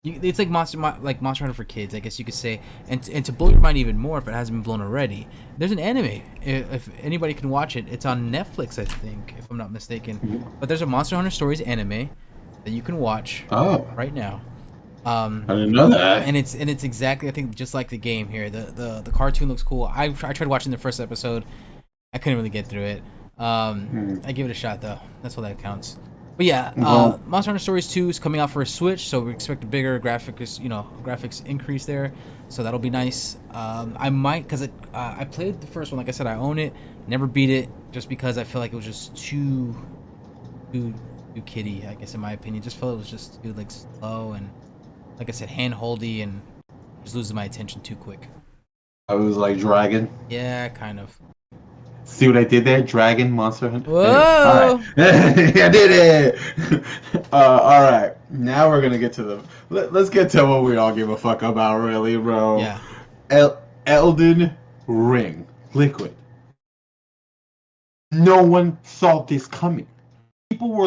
B: It's like Monster Hunter for kids, I guess you could say. And to blow your mind even more, if it hasn't been blown already, there's an anime. If anybody can watch it, it's on Netflix, I think, if I'm not mistaken. But there's a Monster Hunter Stories anime that you can watch
A: Oh,
B: right now.
A: I didn't know that.
B: And it's exactly, I think, just like the game here. The cartoon looks cool. I tried watching the first episode. I couldn't really get through it.
A: Hmm.
B: I give it a shot though. That's all that counts. But yeah,
A: Well,
B: Monster Hunter Stories 2 is coming out for a Switch, so we expect a bigger graphics increase there. So that'll be nice. I might, because I played the first one, like I said, I own it, never beat it, just because I feel like it was just too, too kiddie, I guess in my opinion. Just felt it was just too like slow and, like I said, handholdy and just losing my attention too quick.
A: I was like Dragon.
B: Yeah, kind of.
A: See what I did there? Dragon, Monster Hunter. Anyway, all right.
B: Whoa!
A: I did it. All right. Now we're gonna get to Let's get to what we all give a fuck about, really, bro.
B: Yeah.
A: Elden Ring, Liquid. No one saw this coming. People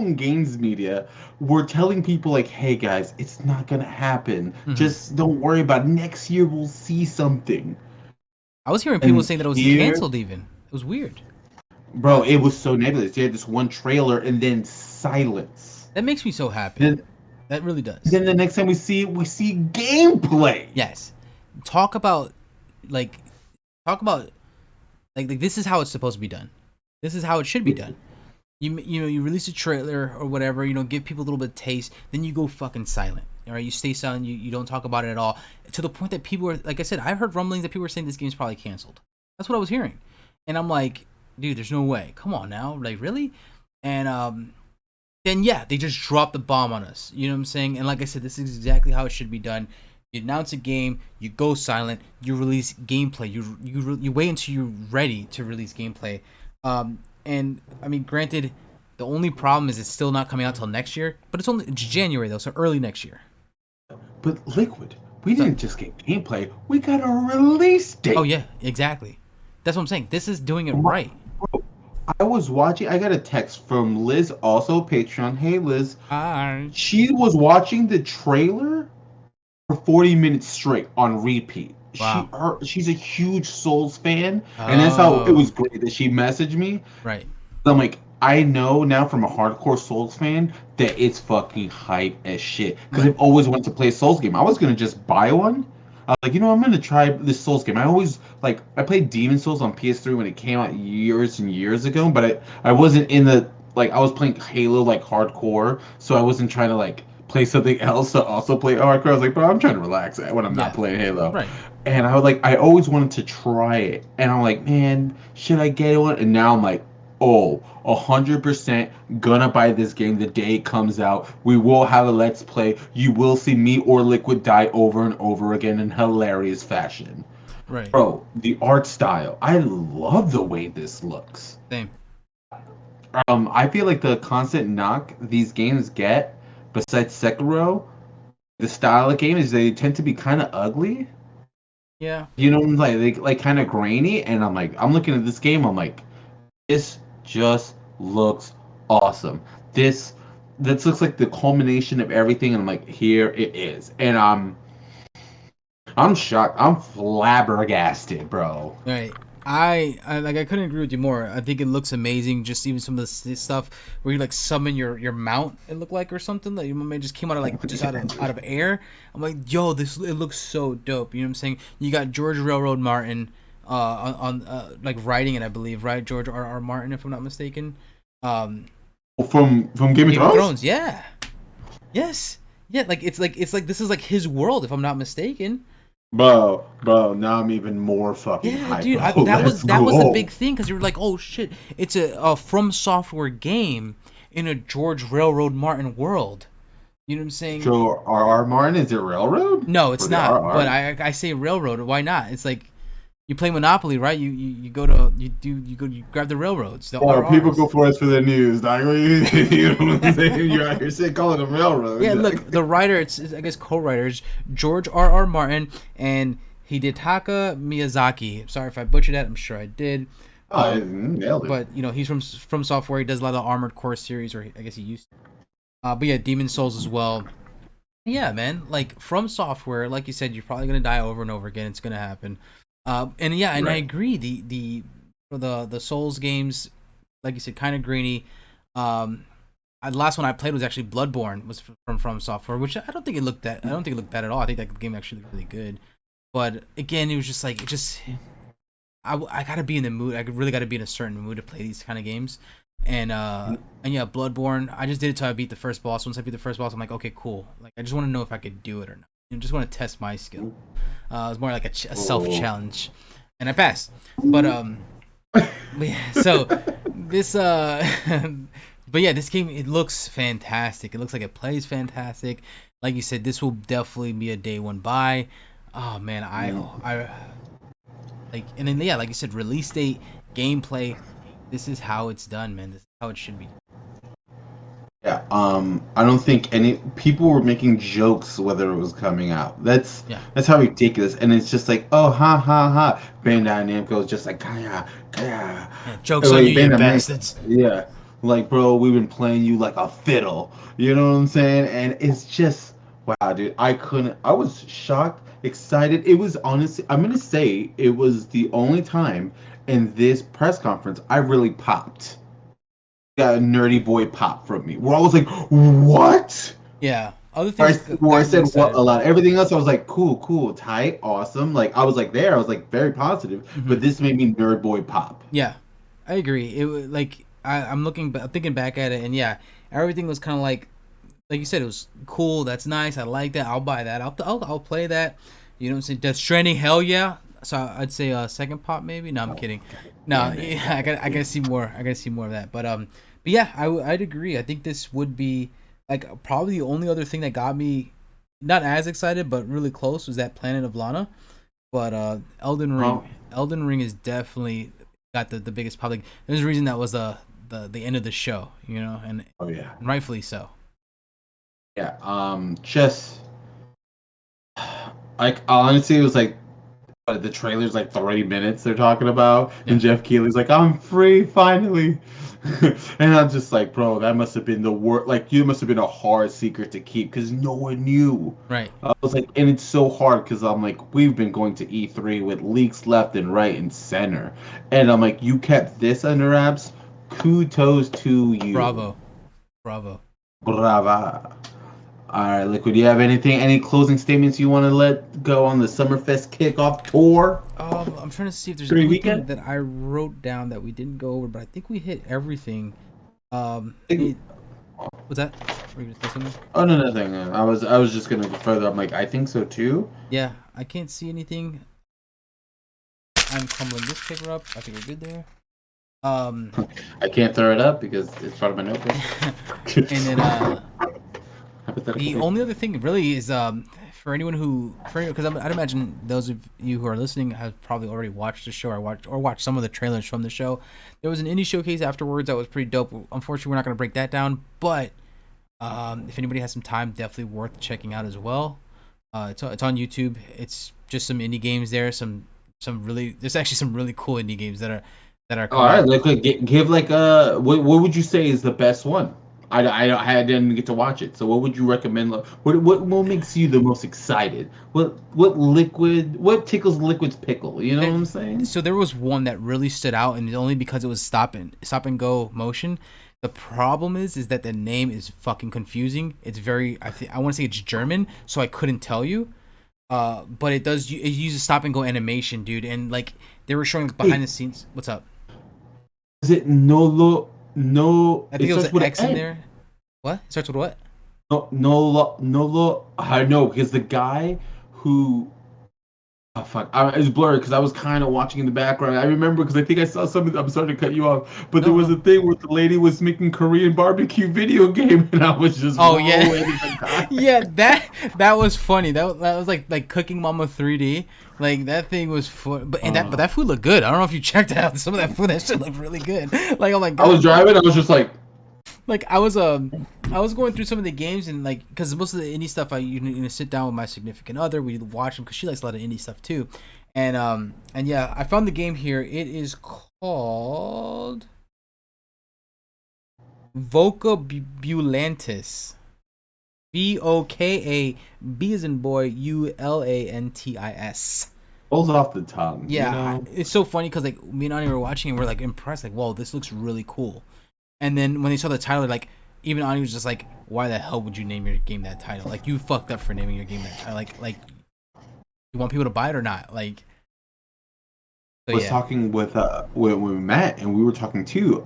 A: in games media were telling people like, hey guys, it's not gonna happen.
B: Hmm.
A: Just don't worry about it. Next year we'll see something.
B: I was hearing people
A: And
B: saying that it was
A: here,
B: canceled even. It was weird.
A: bro, it was so nebulous. They had this one trailer and then silence.
B: That makes me so happy.
A: Then
B: That really does.
A: then the next time we see it, we see gameplay.
B: Yes. Talk about like talk about like this is how it's supposed to be done. This is how it should be done. You release a trailer or whatever, give people a little bit of taste, then you go fucking silent. All right, you stay silent, you don't talk about it at all. To the point that people are, like I said, I heard rumblings that people were saying this game's probably canceled. That's what I was hearing. And I'm like, dude, there's no way. Come on now. Like really? And then yeah, they just dropped the bomb on us. You know what I'm saying? And like I said, this is exactly how it should be done. You announce a game, you go silent, you release gameplay. You wait until you're ready to release gameplay. And I mean, granted, the only problem is it's still not coming out till next year, but it's January though, so early next year.
A: But Liquid, we
B: So,
A: didn't just get gameplay. We got a release date.
B: oh yeah, exactly. That's what I'm saying. This is doing it right.
A: Bro, I was watching. I got a text from Liz, also Patreon. Hey Liz,
B: Hi.
A: she was watching the trailer for 40 minutes straight on repeat.
B: Wow.
A: She's a huge Souls fan, and that's how it
B: Oh,
A: was great that she messaged me.
B: right.
A: I'm like, I know now from a hardcore Souls fan that it's fucking hype as shit. Because
B: Right.
A: I've always wanted to play a Souls game. I was gonna just buy one. I was like, I'm gonna try this Souls game. I played Demon Souls on PS3 when it came out years and years ago, but I wasn't in the I was playing Halo like hardcore, so I wasn't trying to like play something else to also play hardcore. I was like, bro, I'm trying to relax when I'm not
B: Yeah.
A: playing Halo.
B: Right.
A: And I always wanted to try it, and I'm like, man, should I get one? And now I'm like, oh, 100% gonna buy this game the day it comes out. We will have a let's play. You will see me or Liquid die over and over again in hilarious fashion.
B: Right.
A: Bro, the art style. I love the way this looks.
B: Same.
A: I feel like the constant knock these games get, besides Sekiro, the style of game is they tend to be kind of ugly.
B: Yeah.
A: You know, like they like kind of grainy, and I'm looking at this game, I'm like, this just looks awesome. This looks like the culmination of everything, and I'm like, here it is, and I'm shocked, I'm flabbergasted, bro.
B: Right. I like I couldn't agree with you more. I think it looks amazing. Just even some of the stuff where you like summon your mount. It looked like or something that your man just came out of like just out of air. I'm like, yo, this it looks so dope. You know what I'm saying? You got George Railroad Martin, on like writing it, I believe, right? George R. Martin, if I'm not mistaken. Um,
A: From Game of
B: Game of
A: Thrones.
B: Thrones, yeah, yes, yeah. Like this is like his world, if I'm not mistaken.
A: Bro, now I'm even more fucking
B: Yeah,
A: hype,
B: dude,
A: bro. Let's
B: that was the big
A: go.
B: thing because you were like, oh shit, it's a From Software game in a George Railroad Martin world. You know what I'm saying?
A: So R. Martin, is it Railroad?
B: No,
A: For
B: it's
A: the
B: not. But
A: RR?
B: I say railroad. Why not? It's like you play Monopoly, right? You go to you grab the railroads, the
A: Or people
B: RRs.
A: go for us for the news, dog. You know what I'm saying? You're out here saying calling them railroads.
B: Yeah, look, the writer, it's I guess co-writers George R. Martin and Hidetaka Miyazaki. Sorry if I butchered that. I'm sure I did.
A: Oh,
B: Um,
A: nailed it.
B: but you know he's from Software. He does a lot of the Armored Core series, or I guess he used to. But yeah, Demon Souls as well. Yeah, man. Like From Software, like you said, you're probably gonna die over and over again. It's gonna happen. And yeah, and I
A: Right.
B: agree. The Souls games, like you said, kind of grainy. Um, the last one I played was actually Bloodborne, was from Software, which I don't think it looked that. I don't think it looked bad at all. I think that game actually looked really good. But again, it was just like it just. I gotta be in the mood. I really gotta be in a certain mood to play these kind of games. And yeah, Bloodborne. I just did it till I beat the first boss. Once I beat the first boss, I'm like, okay, cool. Like I just want to know if I could do it or not. I just want to test my skill. It was more like a self
A: Oh.
B: challenge, and I passed. But but yeah, so this but yeah, this game, it looks fantastic. It looks like it plays fantastic. Like you said, this will definitely be a day one buy. Oh man, I like, and then yeah, like you said, release date, gameplay. This is how it's done, man. This is how it should be.
A: Yeah, I don't think any people were making jokes whether it was coming out.
B: Yeah,
A: That's how ridiculous, and it's just like, oh, ha ha ha. Bandai Namco's just like, kaya, kaya.
B: yeah. Jokes
A: Oh,
B: on you,
A: wait,
B: you
A: Bandai Namco,
B: bastards.
A: yeah, like, bro, we've been playing you like a fiddle. You know what I'm saying? And it's just, wow, dude, I couldn't. I was shocked, excited. It was honestly, I'm gonna say, it was the only time in this press conference I really popped, got a nerdy boy pop from me. Where I was like, what?
B: Yeah. Other
A: Where
B: things
A: I
B: got me
A: said what a
B: excited.
A: lot. Everything else I was like, cool, cool, tight, awesome. Like I was like there, I was like very positive.
B: Hmm.
A: But this made me nerd boy pop.
B: Yeah, I agree. It was like I'm thinking back at it, and yeah, everything was kind of like you said, it was cool. That's nice. I like that. I'll buy that. I'll play that. You know what I'm saying? Death Stranding, hell yeah. So I'd say second pop maybe. No, I'm
A: Oh,
B: kidding.
A: God
B: No,
A: damn it.
B: yeah, I gotta see more. I gotta see more of that. But yeah, I'd agree. I think this would be like probably the only other thing that got me not as excited, but really close was that Planet of Lana. But
A: Well,
B: Elden Ring is definitely got the biggest pop. Like, there's a reason that was the end of the show, you know, and
A: oh yeah.
B: rightfully so.
A: Yeah. Just like honestly it was like the trailer's like 30 minutes they're talking about,
B: Yeah.
A: and Jeff Keighley's like, I'm free finally. And I'm just like, bro, that must have been the worst. Like, you must have been a hard secret to keep because no one knew.
B: Right.
A: I was like, and it's so hard because I'm like, we've been going to E3 with leaks left and right and center, and I'm like, you kept this under wraps. Kudos to you.
B: Bravo. Bravo.
A: Brava. All right, Liquid. Do you have anything? Any closing statements you want to let go on the Summerfest kickoff tour?
B: I'm trying to see if there's
A: Free
B: anything
A: weekend?
B: that I wrote down that we didn't go over, but I think we hit everything.
A: Oh
B: What's that? Were you gonna say something?
A: no, nothing. I was just gonna go further. I'm like, I think so too.
B: Yeah, I can't see anything. I'm crumbling this paper up. I think we're good there. Um,
C: I can't throw it up because it's part of my notebook.
B: and then the
C: Hypothetically.
B: only other thing really is for anyone who because I'd imagine those of you who are listening have probably already watched the show or watched some of the trailers from the show. There was an indie showcase afterwards that was pretty dope. Unfortunately, we're not going to break that down, but if anybody has some time, definitely worth checking out as well. It's on YouTube. It's just some indie games there. Some really there's actually some really cool indie games that are
C: All
B: coming
C: right,
B: out.
C: like give like what would you say is the best one? I didn't get to watch it, so what would you recommend? Like, what makes you the most excited? What tickles Liquid's pickle? You know what
B: There,
C: I'm saying?
B: so there was one that really stood out, and only because it was stop and go motion. The problem is that the name is fucking confusing. It's very I want to say it's German, so I couldn't tell you. But it uses stop and go animation, dude, and like they were showing behind
C: Hey,
B: the scenes. What's up?
C: is it Nolo? No,
B: I
C: it
B: think it was
C: starts
B: an
C: with an
B: X in
C: N.
B: there. What? It starts with what?
C: No, Nolo, Nolo. I know because the guy who oh fuck! It's blurred because I was kind of watching in the background. I remember because I think I saw something. I'm sorry to cut you off, but there
B: No,
C: was
B: no.
C: a thing where the lady was making Korean barbecue video game, and I was just
B: Oh yeah,
C: rolling in the
B: yeah.
C: time.
B: That was funny. That was like Cooking Mama 3D. Like that thing was fun. But that food looked good. I don't know if you checked it out. Some of that food that shit looked really good. Like oh my
C: I was
B: god.
C: driving. I was just like,
B: Like I was going through some of the games and like because most of the indie stuff I sit down with my significant other, we watch them because she likes a lot of indie stuff too, and yeah, I found the game here. It is called Vocabulantis. Voka B as in boy Ulantis.
C: rolls off the tongue, you
B: Yeah,
C: know.
B: it's so funny because like me and Ani were watching and we're like impressed, like whoa, this looks really cool. And then when they saw the title, like even Ani was just like, why the hell would you name your game that title? Like you fucked up for naming your game that title. Like you want people to buy it or not? Like so
C: Was
B: yeah.
C: talking with Matt, and we were talking too.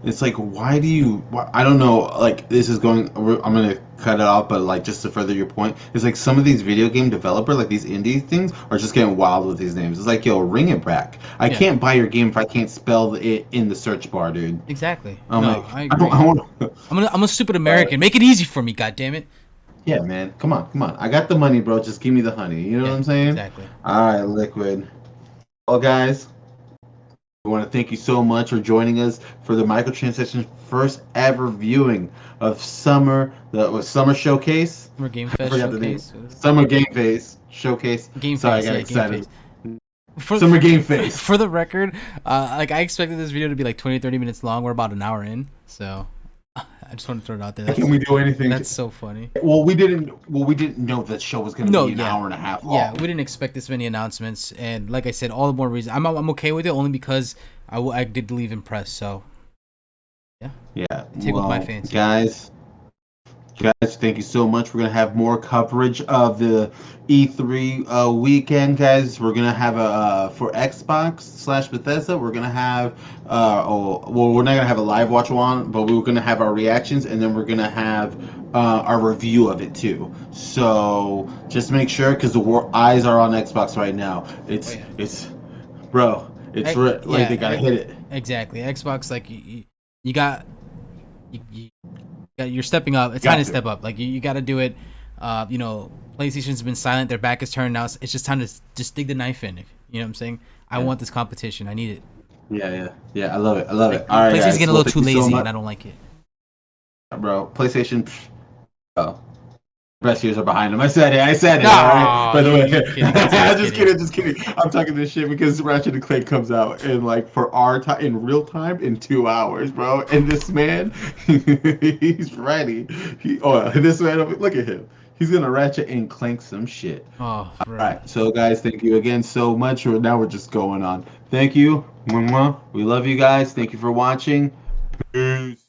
C: It's like, why do you? I don't know. Like, this is going. I'm gonna cut it off, but like just to further your point, it's like some of these video game developer, like these indie things, are just getting wild with these names. It's like, yo, ring it back. I
B: Yeah.
C: can't buy your game if I can't spell it in the search bar, dude.
B: Exactly.
C: I'm
B: No,
C: like,
B: I
C: I don't.
B: agree.
C: I want.
B: I'm a stupid
C: But
B: American. Make it easy for me, god damn it.
C: yeah, man, come on, come on. I got the money, bro. Just give me the honey. You know what
B: Yeah,
C: I'm saying?
B: exactly.
C: All right, Liquid. Well, guys. We want to thank you so much for joining us for the Microtransaction first ever viewing of Summer Showcase.
B: Summer Game
C: I
B: Fest
C: forgot the name.
B: showcase.
C: Summer Game Face Showcase.
B: Game
C: Sorry, I
B: Face,
C: got
B: yeah, Game
C: excited.
B: Face. For
C: Summer Game Face.
B: for the record, like I expected this video to be like 20-30 minutes long. We're about an hour in, so I just want to throw it out there.
C: Why can't we do anything?
B: That's so funny.
C: Well, we didn't. Well, we didn't know the show was going to
B: No,
C: be an
B: yeah,
C: hour and a half
B: yeah,
C: long.
B: we didn't expect this many announcements, and like I said, all the more reason I'm okay with it only because I did leave impressed. So yeah,
C: Yeah.
B: tickled my
C: Well,
B: fancy.
C: guys, thank you so much. We're gonna have more coverage of the E3 weekend, guys. We're gonna have a for Xbox slash Bethesda. We're gonna have we're not gonna have a live watch on, but we're gonna have our reactions, and then we're gonna have our review of it too. So just make sure, because the eyes are on Xbox right now.
B: Oh yeah,
C: It's bro. Like they gotta
B: yeah,
C: hit it.
B: exactly. Xbox, like you got you you're stepping up. It's time
C: Got
B: to
C: to.
B: step up. Like you got to do it. PlayStation's been silent. Their back is turned now. It's just time to just dig the knife in. You know what I'm saying? I
C: Yeah.
B: want this competition. I need it.
C: Yeah. I love it. I love
B: Like
C: it. All right,
B: PlayStation's
C: guys.
B: getting a
C: Well,
B: little too
C: thank you so
B: lazy,
C: much,
B: and I don't like it.
C: bro. PlayStation. Oh, best years are behind them. I said it. All right.
B: No,
C: By the way,
B: you're kidding. Just
C: just
B: kidding.
C: kidding. Just kidding. I'm talking this shit because Ratchet and Clank comes out in like for our time in real time in 2 hours, bro. And this man, he's ready. This man, look at him. He's gonna Ratchet and Clank some shit.
B: Oh,
C: All
B: bro.
C: right. So, guys, thank you again so much. Now we're just going on. Thank you. Mwah, mwah. We love you guys. Thank you for watching. Peace.